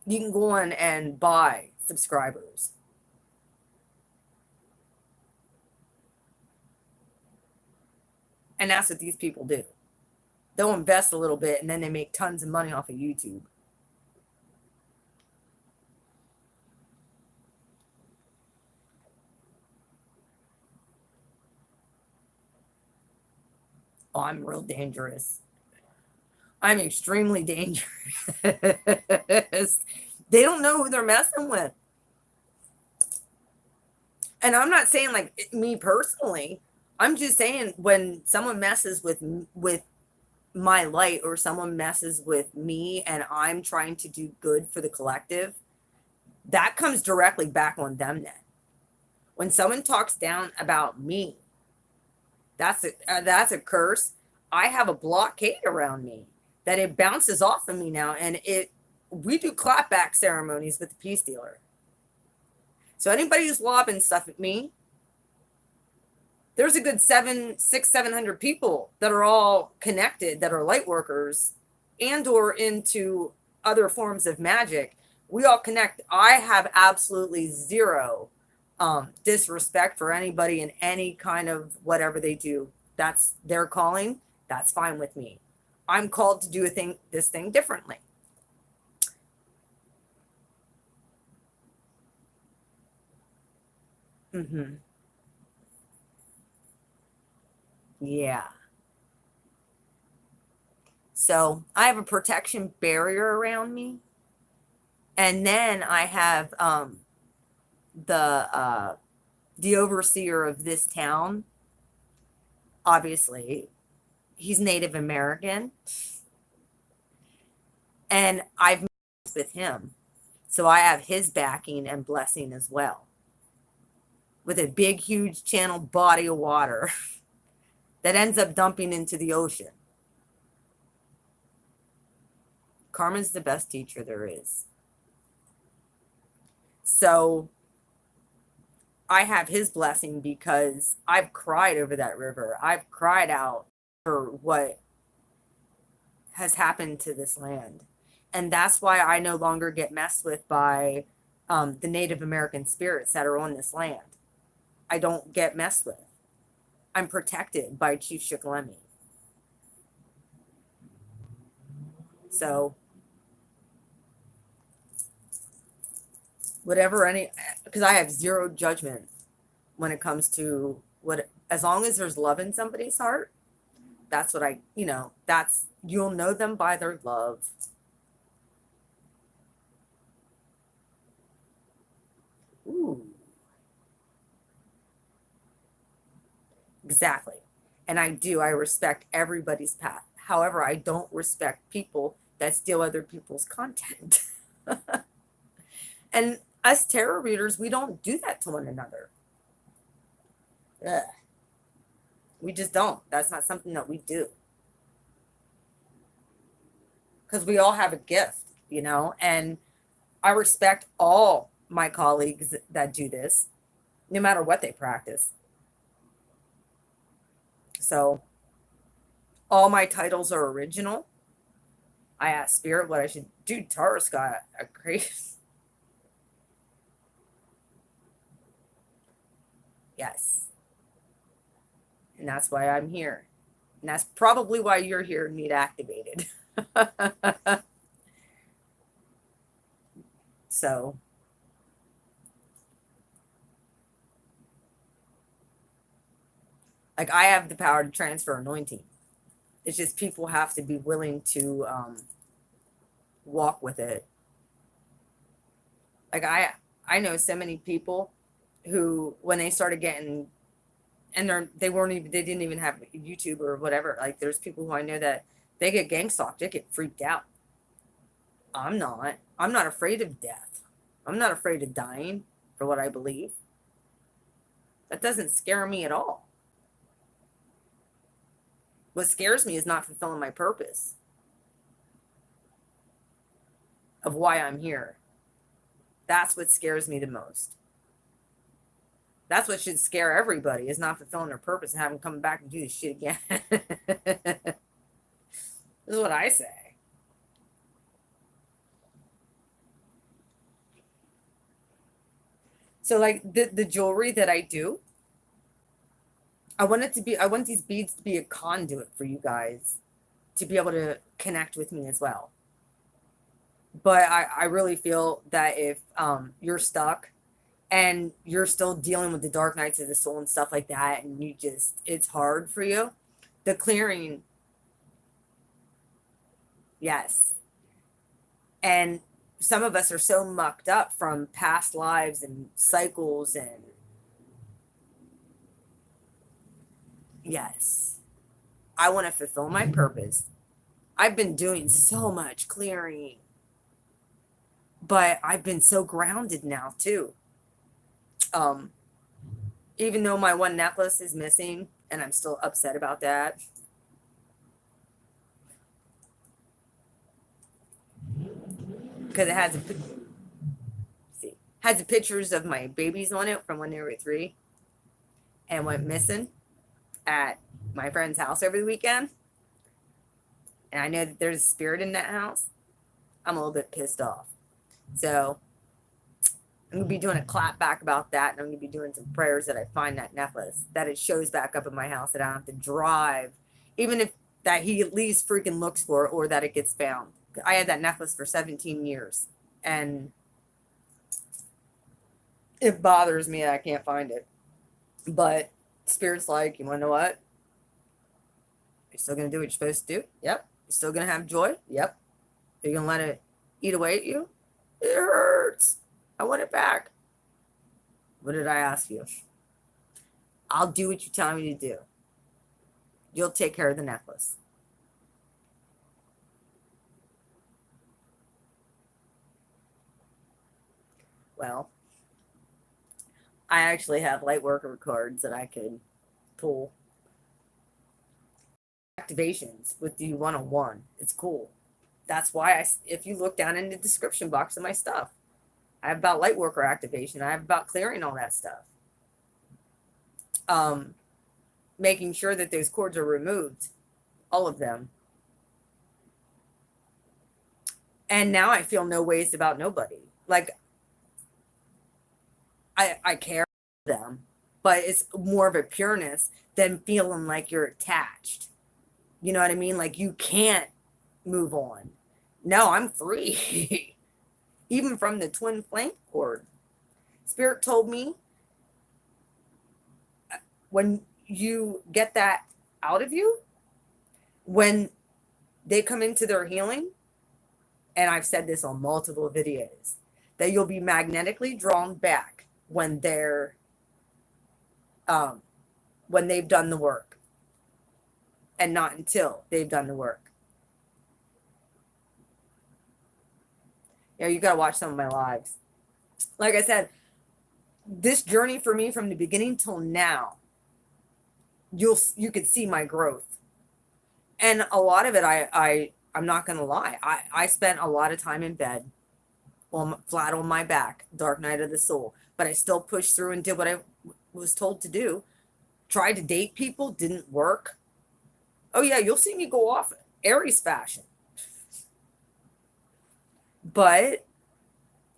You can go on and buy subscribers. And that's what these people do. They'll invest a little bit and then they make tons of money off of YouTube. Oh, I'm real dangerous. I'm extremely dangerous. They don't know who they're messing with. And I'm not saying like me personally. I'm just saying when someone messes with my light, or someone messes with me and I'm trying to do good for the collective, that comes directly back on them then. When someone talks down about me, that's a curse. I have a blockade around me that it bounces off of me now, and we do clapback ceremonies with the peace dealer. So anybody who's lobbing stuff at me, there's a good 700 people that are all connected, that are light workers and or into other forms of magic. We all connect. I have absolutely zero disrespect for anybody in any kind of whatever they do. That's their calling. That's fine with me. I'm called to do this thing differently. Yeah. So I have a protection barrier around me. And then I have the overseer of this town. Obviously, he's Native American. And I've met with him. So I have his backing and blessing as well. With a big, huge channel body of water that ends up dumping into the ocean. Karma's the best teacher there is. So I have his blessing because I've cried over that river. I've cried out for what has happened to this land. And that's why I no longer get messed with by the Native American spirits that are on this land. I don't get messed with. I'm protected by Chief Shikellamy. So because I have zero judgment when it comes to as long as there's love in somebody's heart, that's what you'll know them by their love. Ooh. Exactly. And I respect everybody's path. However, I don't respect people that steal other people's content. And us tarot readers, we don't do that to one another. Ugh. We just don't. That's not something that we do. Because we all have a gift, and I respect all my colleagues that do this, no matter what they practice. So all my titles are original. I asked Spirit what I should do. Taurus got a crazy. Yes. And that's why I'm here. And that's probably why you're here and need activated. So, like, I have the power to transfer anointing. It's just people have to be willing to walk with it. Like, I know so many people who, when they started getting, and they didn't even have YouTube or whatever. Like, there's people who I know that they get gang stalked, they get freaked out. I'm not afraid of death. I'm not afraid of dying for what I believe. That doesn't scare me at all. What scares me is not fulfilling my purpose of why I'm here. That's what scares me the most. That's what should scare everybody, is not fulfilling their purpose and having to come back and do this shit again. This is what I say. So, like, the jewelry that I do, I want these beads to be a conduit for you guys to be able to connect with me as well. But I really feel that if you're stuck and you're still dealing with the dark nights of the soul and stuff like that, and it's hard for you, the clearing, yes. And some of us are so mucked up from past lives and cycles, and yes, I want to fulfill my purpose. I've been doing so much clearing, but I've been so grounded now too. Even though my one necklace is missing, and I'm still upset about that. Because it has the pictures of my babies on it from when they were 3 and went missing at my friend's house over the weekend. And I know that there's a spirit in that house. I'm a little bit pissed off. So I'm going to be doing a clap back about that. And I'm going to be doing some prayers that I find that necklace, that it shows back up in my house, that I don't have to drive, even if that he at least freaking looks for it, or that it gets found. I had that necklace for 17 years. And it bothers me that I can't find it. But Spirit's like, you want to know what? You're still going to do what you're supposed to do? Yep. You're still going to have joy? Yep. You're going to let it eat away at you? It hurts. I want it back. What did I ask you? I'll do what you tell me to do. You'll take care of the necklace. Well, I actually have light worker cards that I could pull. Activations with the 101. It's cool. That's why if you look down in the description box of my stuff, I have about light worker activation. I have about clearing all that stuff. Making sure that those cords are removed, all of them. And now I feel no ways about nobody. Like, I care about them, but it's more of a pureness than feeling like you're attached. You know what I mean? Like, you can't move on. No, I'm free. Even from the twin flame cord. Spirit told me, when you get that out of you, when they come into their healing, and I've said this on multiple videos, that you'll be magnetically drawn back when they're when they've done the work, and not until they've done the work. You know, you got to watch some of my lives. Like I said, this journey for me from the beginning till now, you could see my growth. And a lot of it, I'm not going to lie. I spent a lot of time in bed, flat on my back, dark night of the soul. But I still pushed through and did what I was told to do. Tried to date people, didn't work. Oh yeah, you'll see me go off Aries fashion. But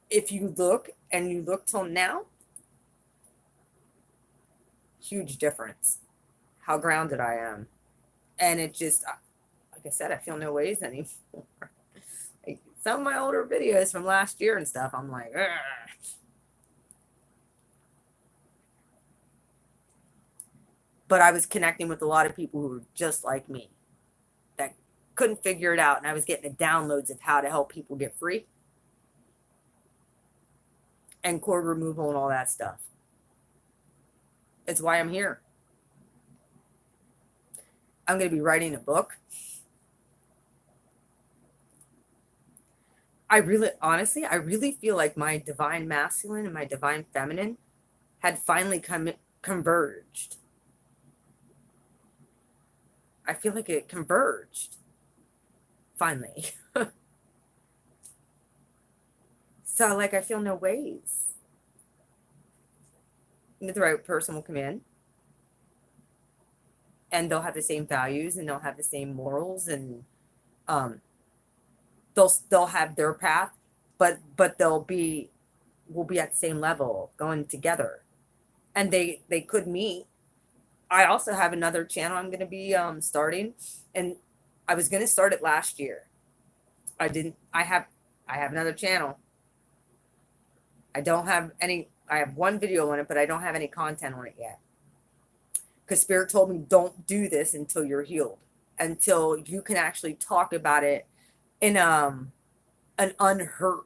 if you look and you look till now, huge difference how grounded I am. And it just, like I said, I feel no ways anymore. Like some of my older videos from last year and stuff, I'm like, ugh. But I was connecting with a lot of people who were just like me that couldn't figure it out. And I was getting the downloads of how to help people get free and cord removal and all that stuff. It's why I'm here. I'm going to be writing a book. I really feel like my divine masculine and my divine feminine had finally converged. I feel like it converged finally. So like I feel no ways. The right person will come in and they'll have the same values and they'll have the same morals and they'll have their path, but we'll be at the same level going together. And they could meet. I also have another channel I'm going to be starting, and I was going to start it last year. I didn't. I have another channel. I have one video on it, but I don't have any content on it yet. Because Spirit told me don't do this until you're healed, until you can actually talk about it in an unhurt,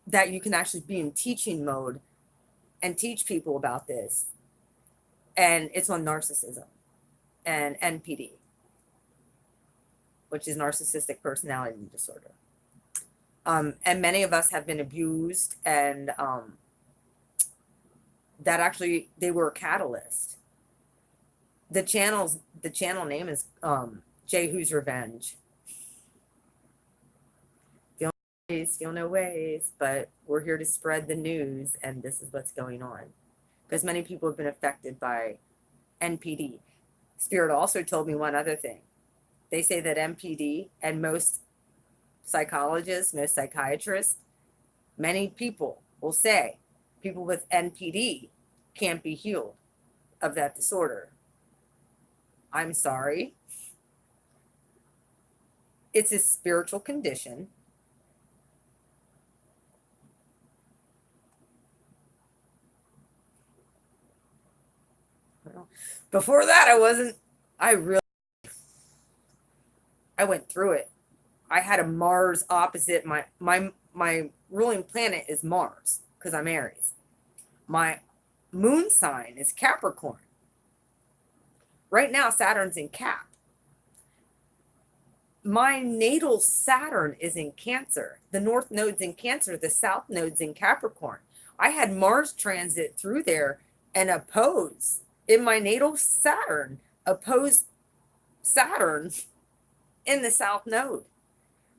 that you can actually be in teaching mode and teach people about this. And it's on narcissism and NPD, which is narcissistic personality disorder. And many of us have been abused, and that actually they were a catalyst. The channel name is Jehu's Revenge. Feel no ways, but we're here to spread the news, and this is what's going on. Because many people have been affected by NPD. Spirit also told me one other thing. They say that NPD and most psychologists, most psychiatrists, many people will say people with NPD can't be healed of that disorder. I'm sorry. It's a spiritual condition. Before that, I went through it. I had a Mars opposite. My ruling planet is Mars because I'm Aries. My moon sign is Capricorn. Right now, Saturn's in Cap. My natal Saturn is in Cancer. The North node's in Cancer. The South node's in Capricorn. I had Mars transit through there and oppose in my natal Saturn, oppose Saturn in the South node.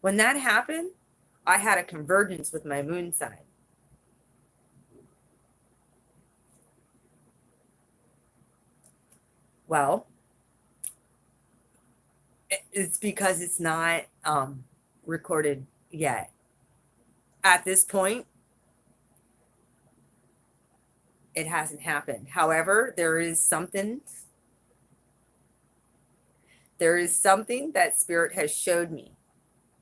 When that happened, I had a convergence with my moon sign. Well, it's because it's not recorded yet. At this point, it hasn't happened. However, there is something that Spirit has showed me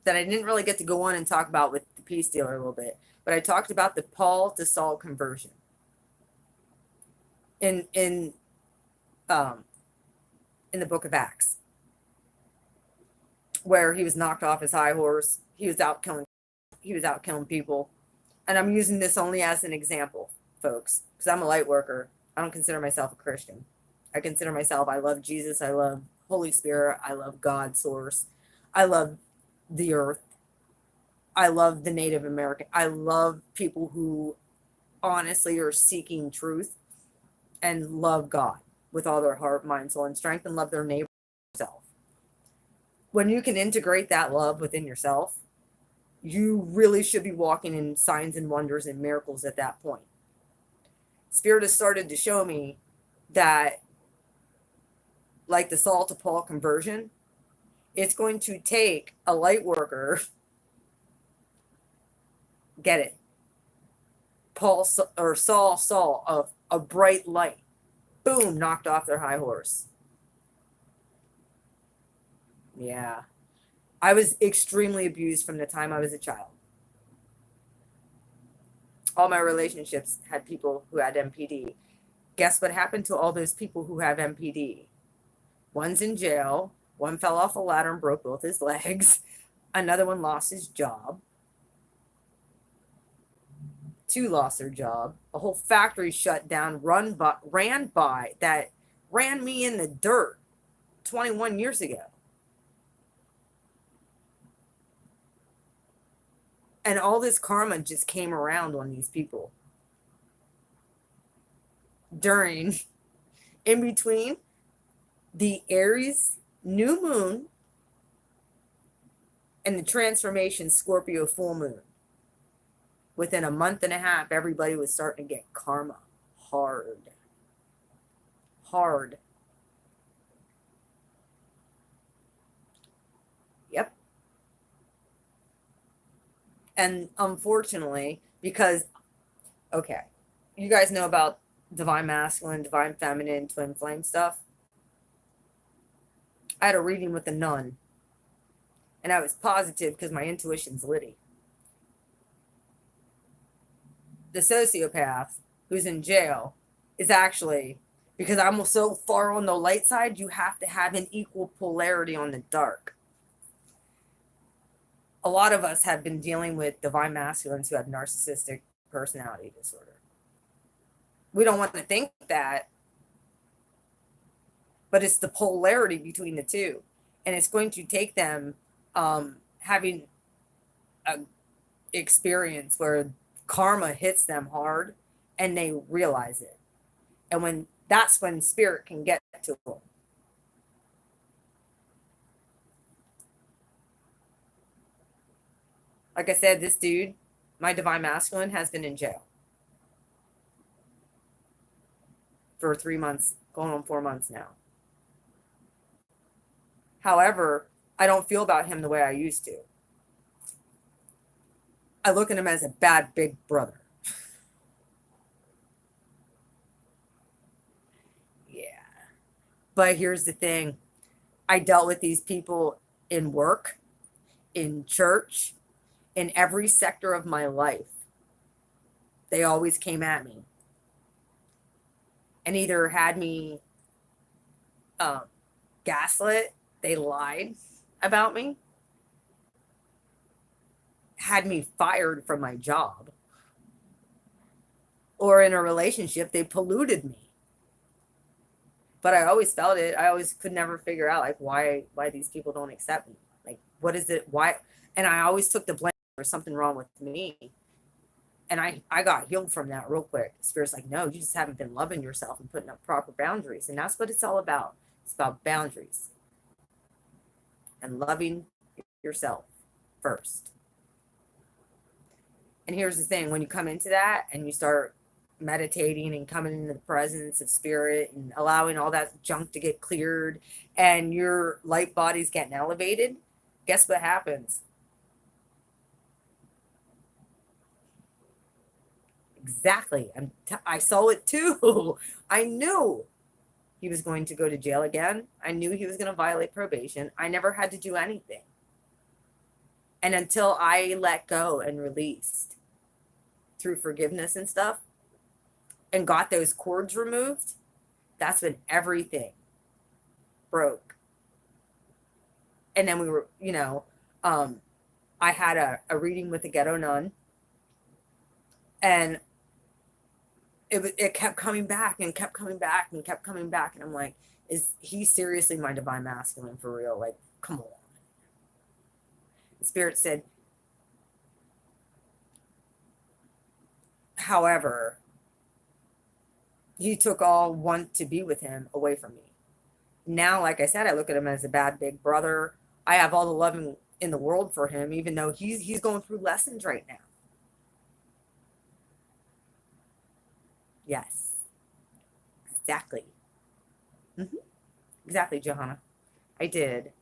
that I didn't really get to go on and talk about with the Peace Dealer a little bit, but I talked about the Paul to Saul conversion in the book of Acts, where he was knocked off his high horse. He was out killing people. And I'm using this only as an example, folks, because I'm a light worker. I don't consider myself a Christian. I consider myself, I love Jesus. I love Holy Spirit. I love God source. I love the earth. I love the Native American. I love people who honestly are seeking truth and love God with all their heart, mind, soul, and strength, and love their neighbor self. When you can integrate that love within yourself, you really should be walking in signs and wonders and miracles at that point. Spirit has started to show me that, like the Saul to Paul conversion, it's going to take a light worker Get it? Paul or Saul saw a bright light. Boom, knocked off their high horse. Yeah. I was extremely abused from the time I was a child. All my relationships had people who had MPD. Guess what happened to all those people who have MPD? One's in jail. One fell off a ladder and broke both his legs. Another one lost his job. 2 lost their job. A whole factory shut down, ran me in the dirt 21 years ago. And all this karma just came around on these people. In between the Aries new moon and the transformation Scorpio full moon. Within a month and a half, everybody was starting to get karma hard. Yep. And unfortunately, because, okay, you guys know about divine masculine, divine feminine, twin flame stuff. I had a reading with a nun, and I was positive because my intuition's litty. The sociopath who's in jail is actually, because I'm so far on the light side, you have to have an equal polarity on the dark. A lot of us have been dealing with divine masculines who have narcissistic personality disorder. We don't want to think that, but it's the polarity between the two. And it's going to take them having an experience where karma hits them hard and they realize it. And that's when spirit can get to them. Like I said, this dude, my divine masculine, has been in jail for 3 months, going on 4 months now. However, I don't feel about him the way I used to. I look at him as a bad big brother. Yeah. But here's the thing. I dealt with these people in work, in church, in every sector of my life. They always came at me and either had me gaslit, they lied about me, had me fired from my job, or in a relationship, they polluted me. But I always felt it. I always could never figure out like why these people don't accept me. Like, what is it? Why? And I always took the blame for something wrong with me. And I got healed from that real quick. Spirit's like, no, you just haven't been loving yourself and putting up proper boundaries. And that's what it's all about. It's about boundaries and loving yourself first. And here's the thing, when you come into that and you start meditating and coming into the presence of spirit and allowing all that junk to get cleared and your light body's getting elevated, guess what happens? Exactly. I saw it too. I knew he was going to go to jail again. I knew he was going to violate probation. I never had to do anything. And until I let go and released through forgiveness and stuff and got those cords removed, that's when everything broke. And then we were, I had a reading with a ghetto nun, and it kept coming back and kept coming back and kept coming back. And I'm like, is he seriously my divine masculine for real? Like, come on. The spirit said, however, he took all want to be with him away from me. Now, like I said, I look at him as a bad big brother. I have all the love in the world for him, even though he's going through lessons right now. Yes. Exactly. Exactly, Johanna. I did.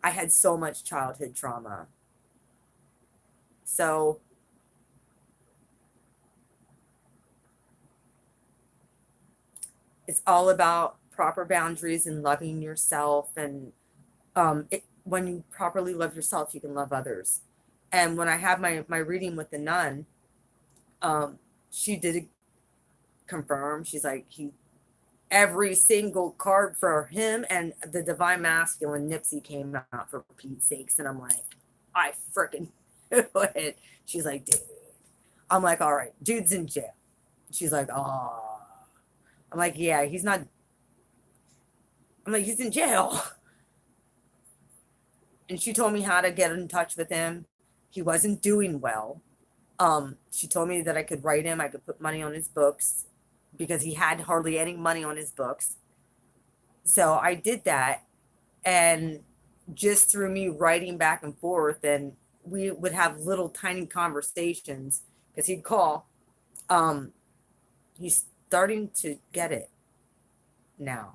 I had so much childhood trauma. So It's all about proper boundaries and loving yourself. And when you properly love yourself, you can love others. And when I had my reading with the nun, she did confirm. She's like, every single card for him and the divine masculine Nipsey came out, for Pete's sakes. And I'm like, I freaking knew it. She's like, dude. I'm like, all right, dude's in jail. She's like, oh. I'm like, yeah, he's not. I'm like, he's in jail. And she told me how to get in touch with him. He wasn't doing well. She told me that I could write him, I could put money on his books, because he had hardly any money on his books. So I did that. And just through me writing back and forth, and we would have little tiny conversations, because he'd call. He's starting to get it now.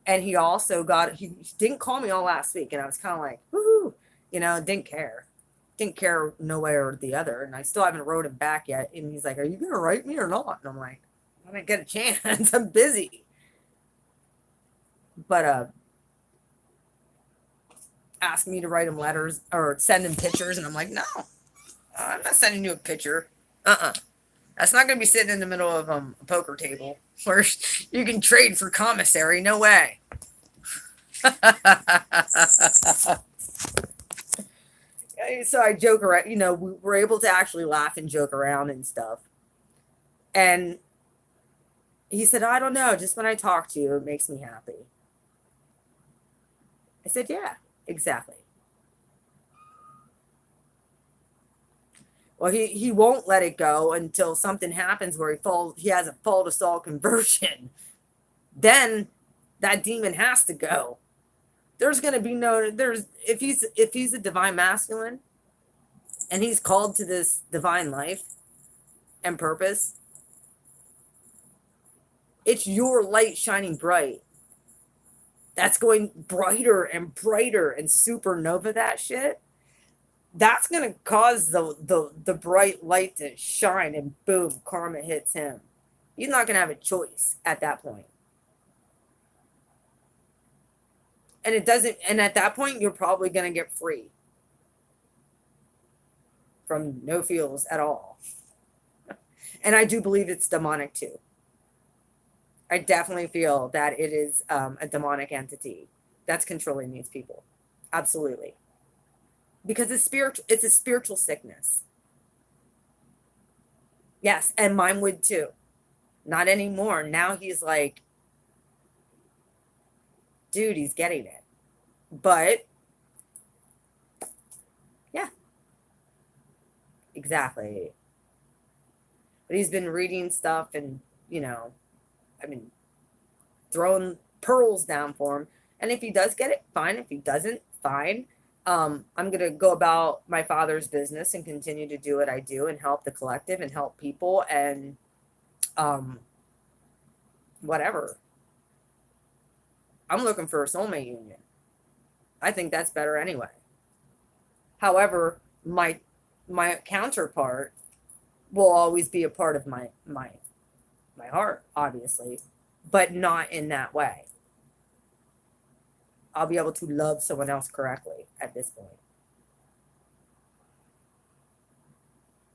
And he also he didn't call me all last week. And I was kind of like, woohoo, didn't care. Didn't care no way or the other. And I still haven't wrote him back yet. And he's like, are you going to write me or not? And I'm like, I didn't get a chance. I'm busy. But asked me to write him letters or send him pictures. And I'm like, no, I'm not sending you a picture. That's not going to be sitting in the middle of a poker table where you can trade for commissary. No way. So I joke around, we were able to actually laugh and joke around and stuff. And he said, I don't know, just when I talk to you, it makes me happy. I said, yeah, exactly. Well, he won't let it go until something happens where he has a fall to Saul conversion. Then that demon has to go. There's going to be if he's a divine masculine and he's called to this divine life and purpose, it's your light shining bright. That's going brighter and brighter and supernova that shit. That's going to cause the bright light to shine, and boom, karma hits him. He's not going to have a choice at that point. And at that point, you're probably going to get free from no feels at all. And I do believe it's demonic too. I definitely feel that it is a demonic entity that's controlling these people. Absolutely. Because it's a spiritual sickness. Yes, and mine would too. Not anymore. Now he's like, dude, he's getting it. But yeah, exactly. But he's been reading stuff and, throwing pearls down for him. And if he does get it, fine. If he doesn't, fine. I'm going to go about my father's business and continue to do what I do and help the collective and help people and whatever. I'm looking for a soulmate union. I think that's better anyway. However, my counterpart will always be a part of my heart, obviously, but not in that way. I'll be able to love someone else correctly at this point.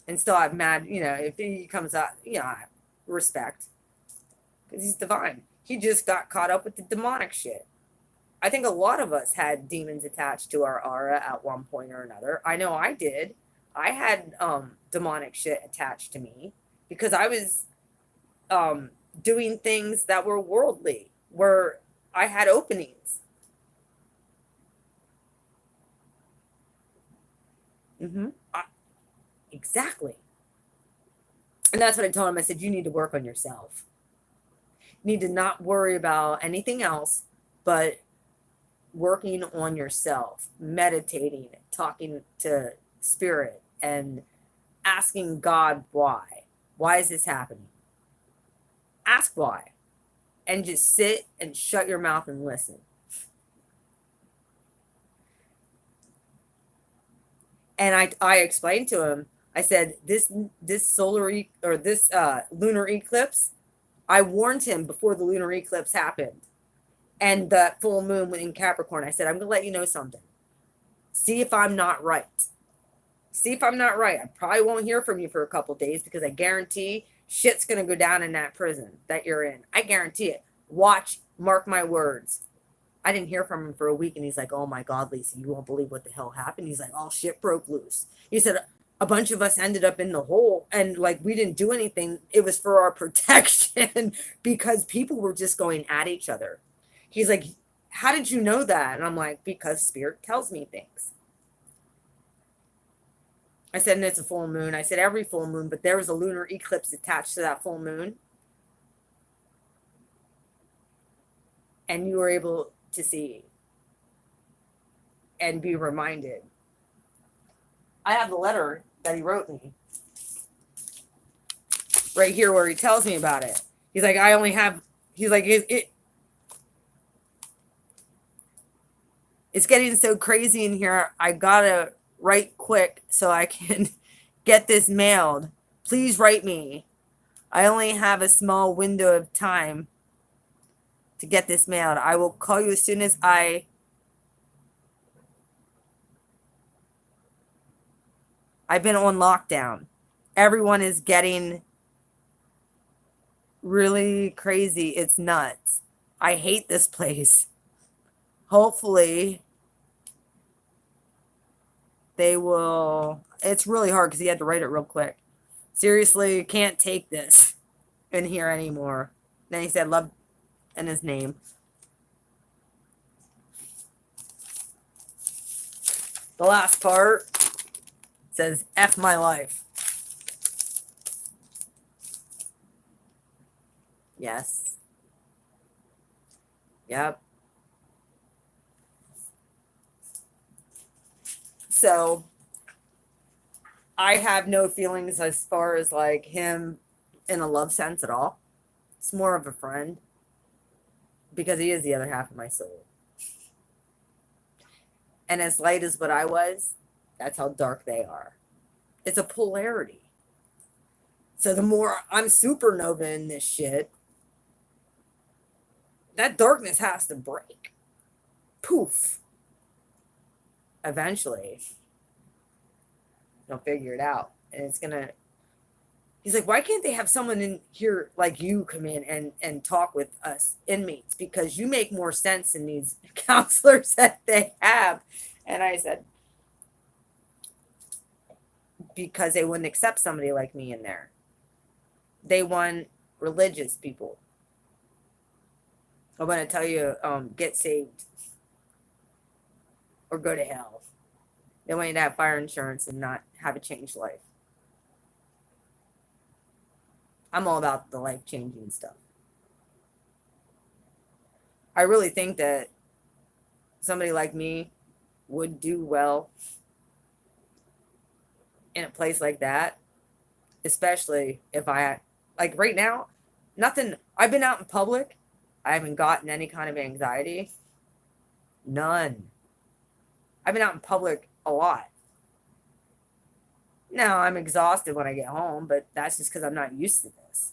And still have mad, if he comes out, respect. Because he's divine. He just got caught up with the demonic shit. I think a lot of us had demons attached to our aura at one point or another. I know I did. I had demonic shit attached to me because I was doing things that were worldly, where I had openings. Exactly. And that's what I told him. I said, you need to work on yourself. You need to not worry about anything else but working on yourself, meditating, talking to spirit, and asking God why. Why is this happening? Ask why. And just sit and shut your mouth and listen. And I explained to him, I said, this lunar eclipse I warned him before the lunar eclipse happened and the full moon in Capricorn. I said, I'm going to let you know something. See if I'm not right. See if I'm not right. I probably won't hear from you for a couple days because I guarantee shit's going to go down in that prison that you're in. I guarantee it. Watch, mark my words. I didn't hear from him for a week, and he's like, oh my God, Lisa, you won't believe what the hell happened. He's like, all shit broke loose. He said, a bunch of us ended up in the hole, and like, we didn't do anything. It was for our protection because people were just going at each other. He's like, how did you know that? And I'm like, because Spirit tells me things. I said, and it's a full moon. I said, every full moon, but there was a lunar eclipse attached to that full moon. And you were able to see and be reminded. I have the letter that he wrote me right here where he tells me about it. He's like, he's like, it's getting so crazy in here. I gotta write quick so I can get this mailed. Please write me. I only have a small window of time to get this mailed. I will call you as soon as I've been on lockdown. Everyone is getting really crazy. It's nuts. I hate this place. Hopefully they will. It's really hard because he had to write it real quick. Seriously, can't take this in here anymore. Then he said love and his name. The last part says F my life. Yes. Yep. So I have no feelings as far as like him in a love sense at all. It's more of a friend because he is the other half of my soul. And as light as what I was, that's how dark they are. It's a polarity. So the more I'm supernova in this shit, that darkness has to break. Poof. Eventually. They'll figure it out. And it's going to... He's like, why can't they have someone in here like you come in and talk with us inmates? Because you make more sense than these counselors that they have. And I said, because they wouldn't accept somebody like me in there. They want religious people. I'm going to tell you, get saved or go to hell. They want you to have fire insurance and not have a changed life. I'm all about the life-changing stuff. I really think that somebody like me would do well in a place like that, especially if I, like right now, nothing, I've been out in public, I haven't gotten any kind of anxiety. None. I've been out in public a lot. Now, I'm exhausted when I get home, but that's just because I'm not used to this.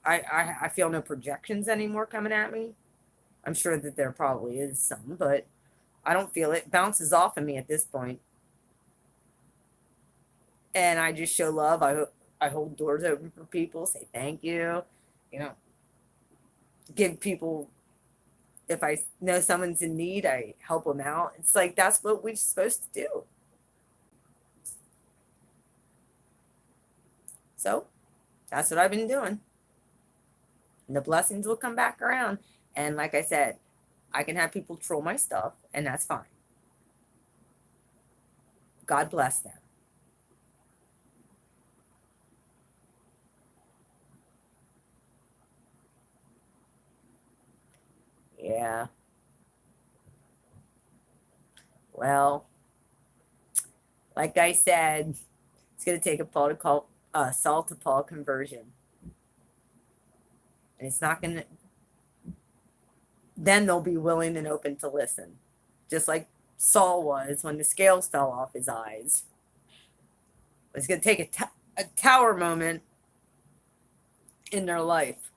I feel no projections anymore coming at me. I'm sure that there probably is some, but I don't feel it. It bounces off of me at this point. And I just show love. I hold doors open for people, say thank you, give people, if I know someone's in need, I help them out. It's like, that's what we're supposed to do. So that's what I've been doing. And the blessings will come back around. And like I said, I can have people troll my stuff, and that's fine. God bless them. Yeah. Well, like I said, it's going to take a Saul to Paul conversion. And it's not going to... Then they'll be willing and open to listen. Just like Saul was when the scales fell off his eyes. It's going to take a tower moment in their life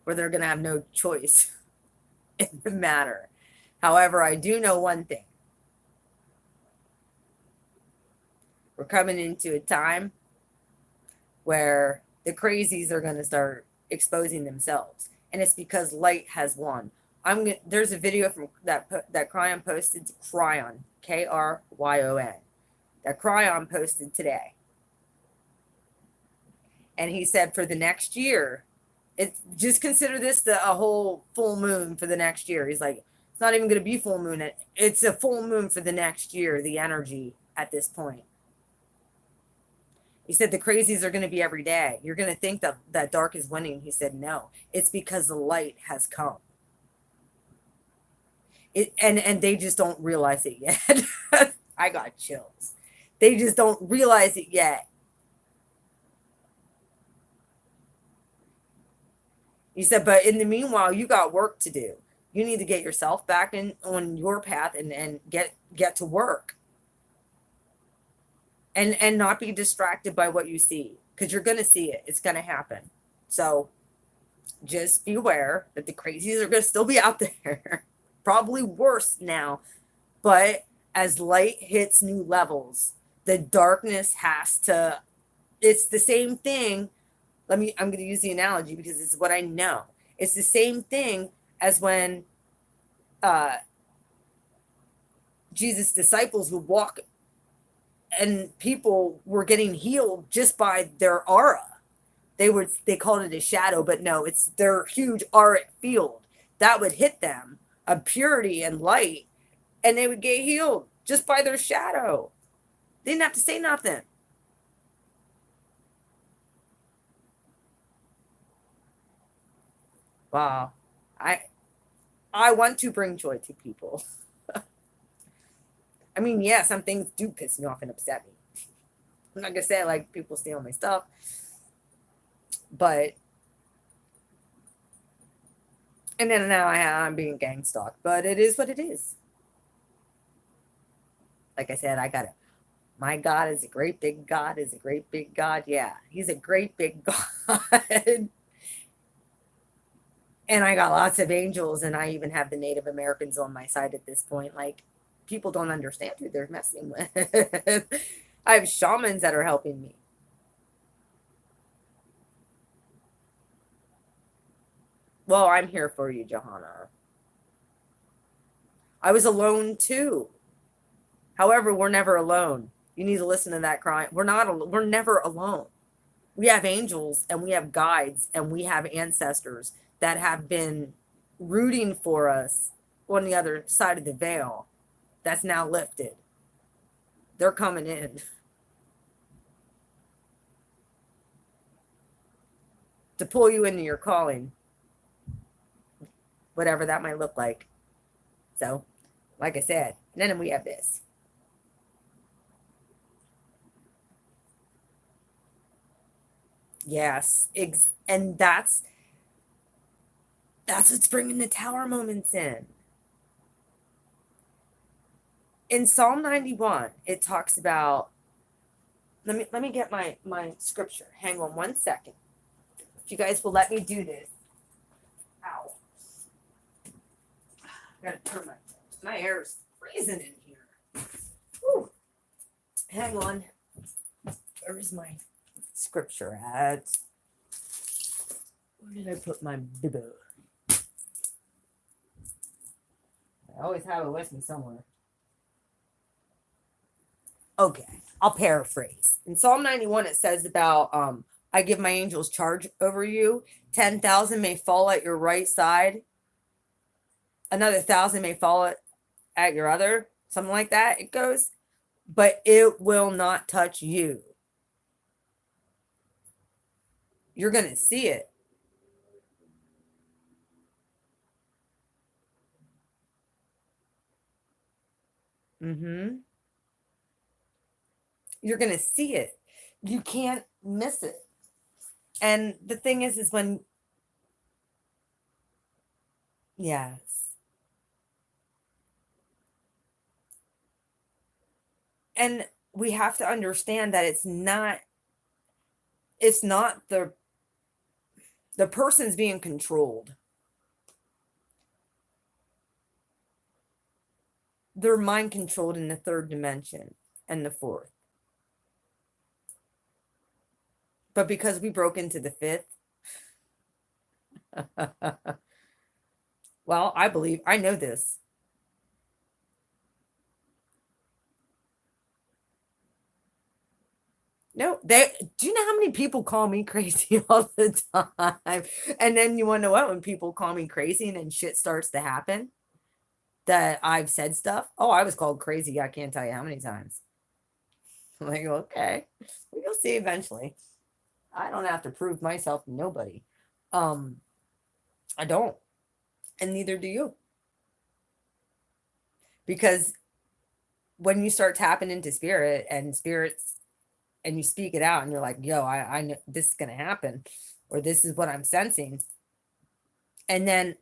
where they're going to have no choice in the matter. However, I do know one thing. We're coming into a time where the crazies are going to start exposing themselves, and it's because light has won. There's a video from that Cryon posted. Cryon, Kryon, that Cryon posted today, and he said for the next year, just consider this a whole full moon for the next year. He's like, it's not even going to be full moon. It's a full moon for the next year. The energy at this point. He said the crazies are going to be every day. You're going to think that dark is winning. He said, no, it's because the light has come. And they just don't realize it yet. I got chills. They just don't realize it yet. He said, but in the meanwhile, you got work to do. You need to get yourself back on your path and get to work. And not be distracted by what you see, because you're going to see it. It's going to happen. So just be aware that the crazies are going to still be out there. Probably worse now. But as light hits new levels, the darkness has to, it's the same thing. I'm going to use the analogy because it's what I know. It's the same thing as when Jesus' disciples would walk and people were getting healed just by their aura. They called it a shadow, but no, it's their huge auric field that would hit them, a purity and light, and they would get healed just by their shadow. They didn't have to say nothing. Wow. I want to bring joy to people. I mean, yeah, some things do piss me off and upset me. I'm not going to say like people steal my stuff. But, and then now I'm being gang stalked. But it is what it is. Like I said, my God is a great big God, is a great big God. Yeah, he's a great big God. And I got lots of angels, and I even have the Native Americans on my side at this point. Like, people don't understand who they're messing with. I have shamans that are helping me. Well, I'm here for you, Johanna. I was alone too. However, we're never alone. You need to listen to that cry. We're never alone. We have angels and we have guides and we have ancestors that have been rooting for us on the other side of the veil that's now lifted. They're coming in to pull you into your calling, whatever that might look like. So, like I said, and then we have this. Yes, and that's what's bringing the tower moments in. In Psalm 91, it talks about, let me get my scripture. Hang on one second. If you guys will let me do this. Ow. I gotta turn my air is freezing in here. Whew. Hang on. Where's my scripture at? Where did I put my bibbo? I always have it with me somewhere. Okay, I'll paraphrase. In Psalm 91, it says about, I give my angels charge over you. 10,000 may fall at your right side. Another 1,000 may fall at your other. Something like that, it goes. But it will not touch you. You're going to see it. You're going to see it. You can't miss it. And the thing is when, yes. And we have to understand that it's not The person's being controlled. They're mind controlled in the third dimension and the fourth. But because we broke into the fifth, well, I know this. No, do you know how many people call me crazy all the time? And then you want to know what? When people call me crazy and then shit starts to happen, that I've said stuff. Oh, I was called crazy. I can't tell you how many times. I'm like, okay, you'll see eventually. I don't have to prove myself to nobody. I don't. And neither do you. Because when you start tapping into spirit and spirits and you speak it out and you're like, yo, I know this is going to happen, or this is what I'm sensing. And then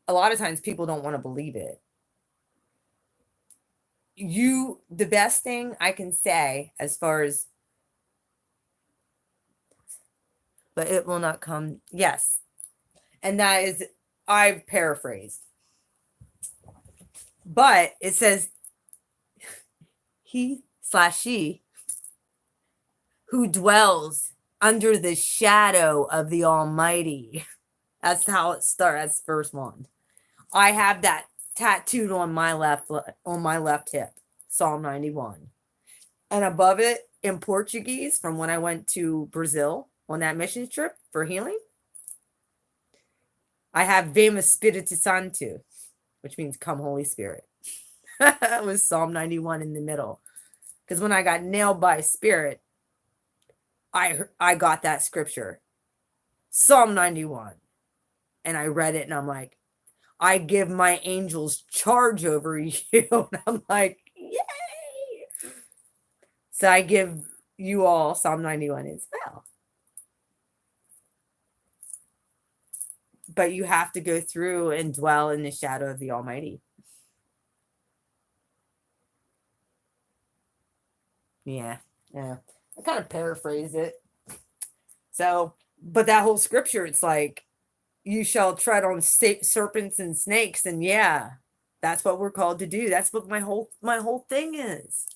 a lot of times people don't want to believe it. The best thing I can say as far as, but it will not come. Yes. And that is, I've paraphrased. But it says, he/she who dwells under the shadow of the Almighty. That's how it starts. That's the first one. I have that tattooed on my left hip, Psalm 91. And above it in Portuguese, from when I went to Brazil on that mission trip for healing, I have Vem Espírito Santo, which means come Holy Spirit. It was Psalm 91 in the middle. Because when I got nailed by spirit, I got that scripture, Psalm 91. And I read it and I'm like, I give my angels charge over you. And I'm like, yay. So I give you all Psalm 91 as well. But you have to go through and dwell in the shadow of the Almighty. Yeah. I kind of paraphrase it. So, but that whole scripture, it's like, you shall tread on serpents and snakes. And yeah, that's what we're called to do. That's what my whole thing is.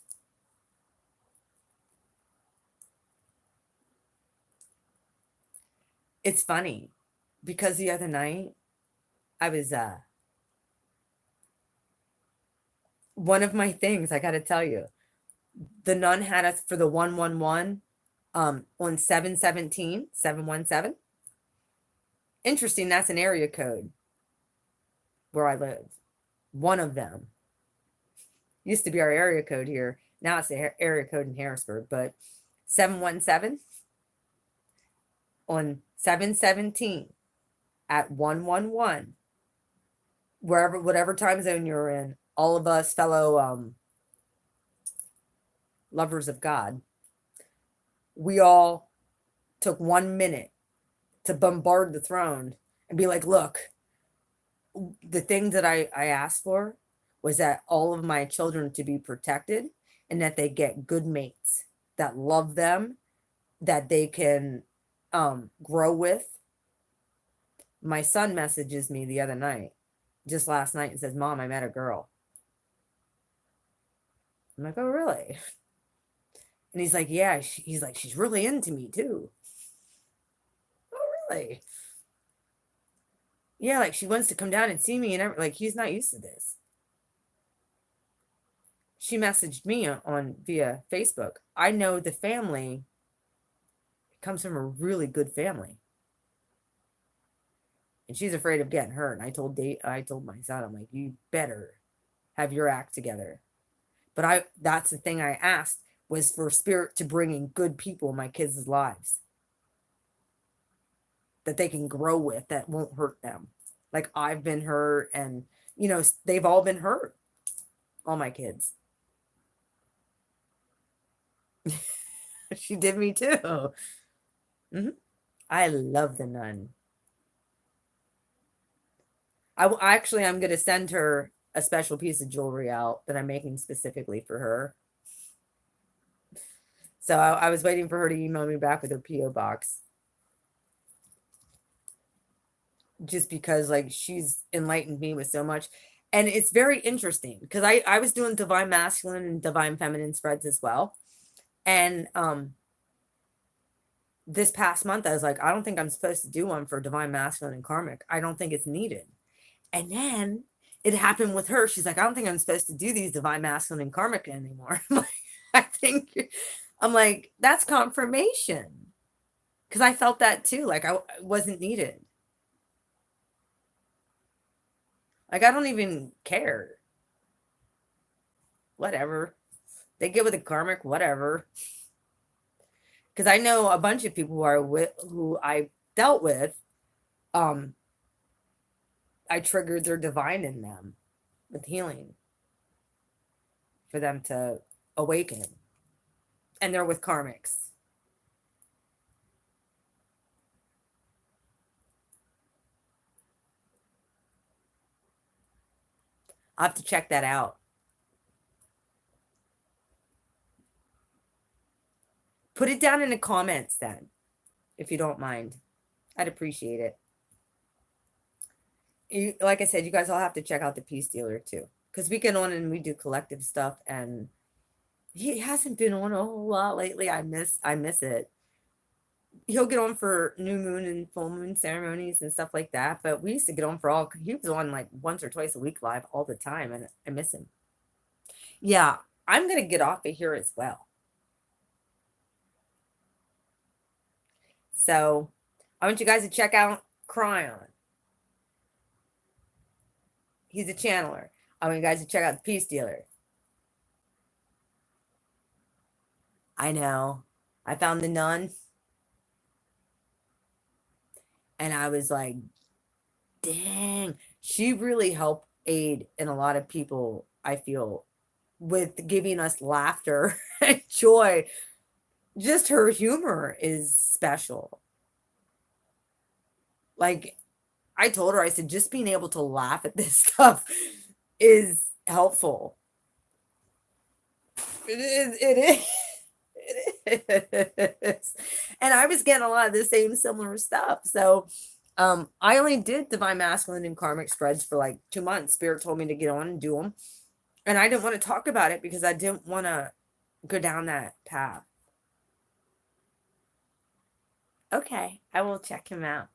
It's funny because the other night I was, one of my things, I got to tell you, the nun had us for the 111 on 717. Interesting, that's an area code where I live. One of them used to be our area code here. Now it's the area code in Harrisburg, but 717 on 717 at 111, whatever time zone you're in, all of us fellow lovers of God, we all took 1 minute to bombard the throne and be like, look, the thing that I asked for was that all of my children to be protected and that they get good mates that love them, that they can grow with. My son messages me the other night, just last night, and says, Mom, I met a girl. I'm like, oh, really? And he's like, yeah, he's like, she's really into me too. Oh, really? Yeah, like she wants to come down and see me and like he's not used to this. She messaged me on via Facebook. I know the family comes from a really good family. And she's afraid of getting hurt. And I told my son, I'm like, you better have your act together. But that's the thing I asked, was for spirit to bring in good people in my kids' lives that they can grow with, that won't hurt them. Like I've been hurt, and they've all been hurt, all my kids. She did me too. Mm-hmm. I love the nun. I'm going to send her a special piece of jewelry out that I'm making specifically for her. So I was waiting for her to email me back with her PO box. Just because like she's enlightened me with so much. And it's very interesting because I was doing divine masculine and divine feminine spreads as well. And this past month I was like, I don't think I'm supposed to do one for divine masculine and karmic. I don't think it's needed. And then it happened with her. She's like, I don't think I'm supposed to do these divine masculine and karmic anymore. I'm like, I think I'm like, that's confirmation. Because I felt that too. Like I wasn't needed. Like, I don't even care. Whatever. They get with the karmic, whatever. Because I know a bunch of people who I dealt with, I triggered their divine in them with healing for them to awaken. And they're with karmics. I'll have to check that out. Put it down in the comments then, if you don't mind. I'd appreciate it. Like I said, you guys all have to check out the Peace Dealer too. Because we get on and we do collective stuff, and he hasn't been on a whole lot lately. I miss it. He'll get on for new moon and full moon ceremonies and stuff like that. But we used to get on for all. He was on like once or twice a week live all the time, and I miss him. Yeah, I'm gonna get off of here as well. So I want you guys to check out Cryon. He's a channeler. I want you guys to check out the Peace Dealer. I know. I found the nun. And I was like, dang, she really helped aid in a lot of people, I feel, with giving us laughter and joy. Just her humor is special. Like, I told her, I said, just being able to laugh at this stuff is helpful. It is. It is. And I was getting a lot of the same similar stuff. So I only did divine masculine and karmic spreads for like 2 months. Spirit told me to get on and do them. And I didn't want to talk about it because I didn't want to go down that path. Okay, I will check him out.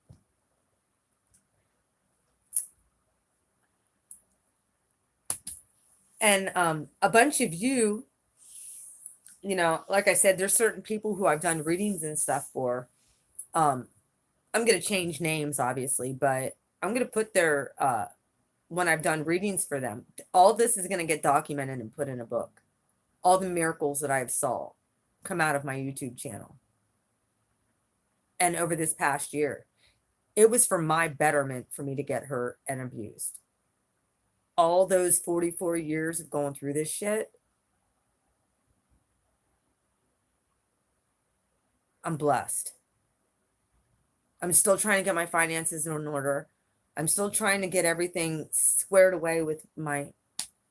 And a bunch of you, like I said, there's certain people who I've done readings and stuff for. I'm going to change names, obviously, but I'm going to put their, when I've done readings for them, all this is going to get documented and put in a book. All the miracles that I've saw come out of my YouTube channel. And over this past year, it was for my betterment for me to get hurt and abused. All those 44 years of going through this shit, I'm blessed. I'm still trying to get my finances in order. I'm still trying to get everything squared away with my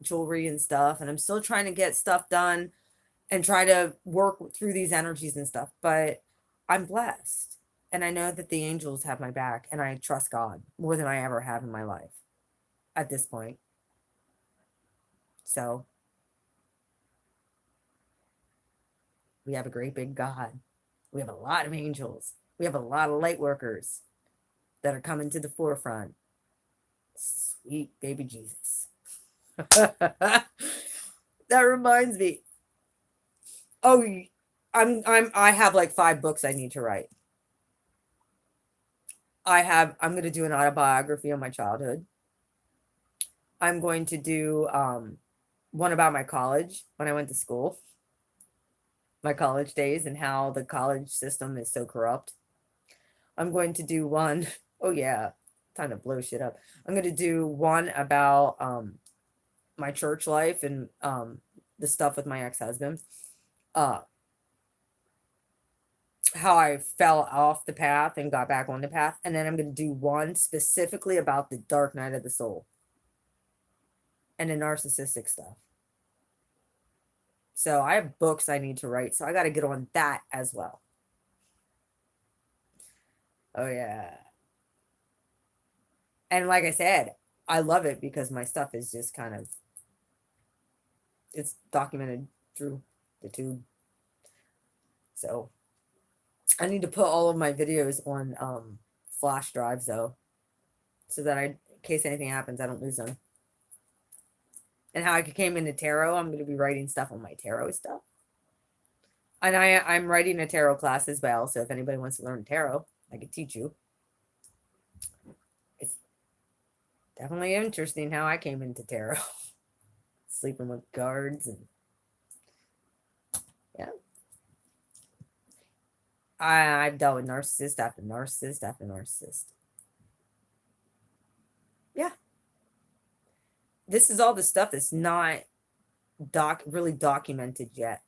jewelry and stuff. And I'm still trying to get stuff done and try to work through these energies and stuff. But I'm blessed. And I know that the angels have my back. And I trust God more than I ever have in my life at this point. So we have a great big God. We have a lot of angels. We have a lot of light workers that are coming to the forefront. Sweet baby Jesus. That reminds me. Oh, I have like 5 books I need to write. I'm going to do an autobiography on my childhood. I'm going to do one about my college when I went to school. My college days and how the college system is so corrupt. I'm going to do one. Oh yeah, time to blow shit up. I'm going to do one about my church life and the stuff with my ex-husband. How I fell off the path and got back on the path. And then I'm going to do one specifically about the dark night of the soul and the narcissistic stuff. So I have books I need to write. So I got to get on that as well. Oh, yeah. And like I said, I love it because my stuff is just kind of, it's documented through the tube. So I need to put all of my videos on flash drives though, so that in case anything happens, I don't lose them. And how I came into tarot, I'm going to be writing stuff on my tarot stuff. And I'm writing a tarot class as well. So if anybody wants to learn tarot, I could teach you. It's definitely interesting how I came into tarot. Sleeping with guards and yeah. I've dealt with narcissist after narcissist after narcissist. Yeah. This is all the stuff that's not really documented yet,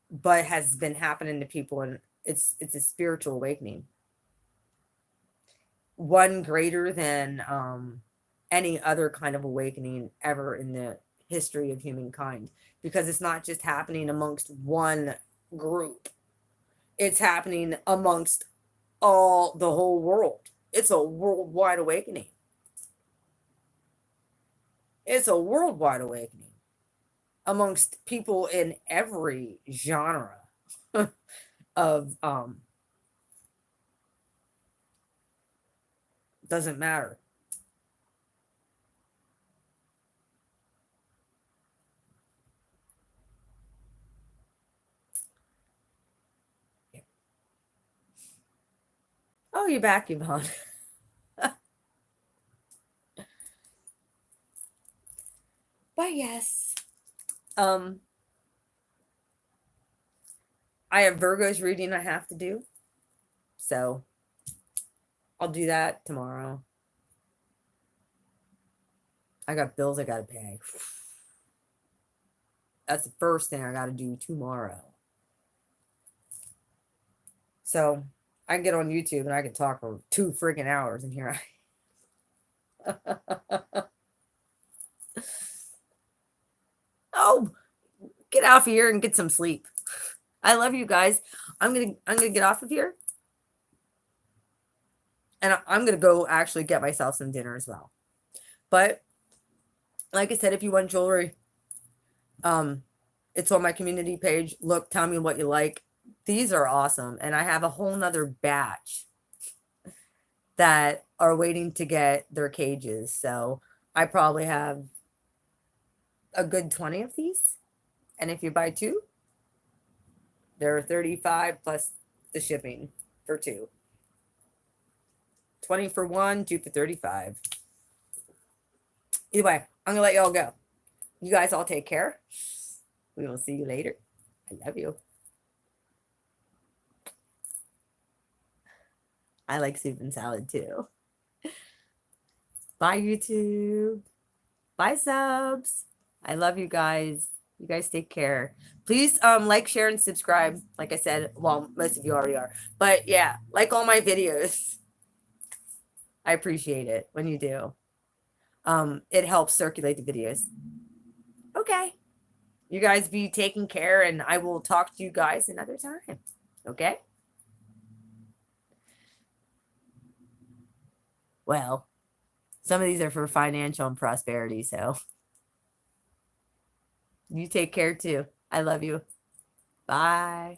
but has been happening to people, and it's a spiritual awakening, one greater than any other kind of awakening ever in the history of humankind, because it's not just happening amongst one group, it's happening amongst the whole world. It's a worldwide awakening. It's a worldwide awakening amongst people in every genre of doesn't matter. Yeah. Oh, you're back, Yvonne. But yes, I have Virgo's reading I have to do, so I'll do that tomorrow. I got bills I gotta pay. That's the first thing I gotta do tomorrow. So I can get on YouTube and I can talk for 2 freaking hours, and here I oh, get off of here and get some sleep. I love you guys. I'm gonna get off of here, and I'm gonna go actually get myself some dinner as well. But like I said, if you want jewelry, it's on my community page. Look, tell me what you like. These are awesome, and I have a whole nother batch that are waiting to get their cages. So I probably have a good 20 of these, and if you buy 2, they're $35 plus the shipping for 2. 20 for 1, 2 for $35. Either way, I'm gonna let y'all go. You guys all take care. We will see you later. I love you. I like soup and salad too. Bye, YouTube. Bye, subs. I love you guys. You guys take care. Please like, share, and subscribe. Like I said, well, most of you already are. But yeah, like all my videos. I appreciate it when you do. It helps circulate the videos. Okay. You guys be taking care, and I will talk to you guys another time. Okay? Well, some of these are for financial and prosperity, so you take care too. I love you. Bye.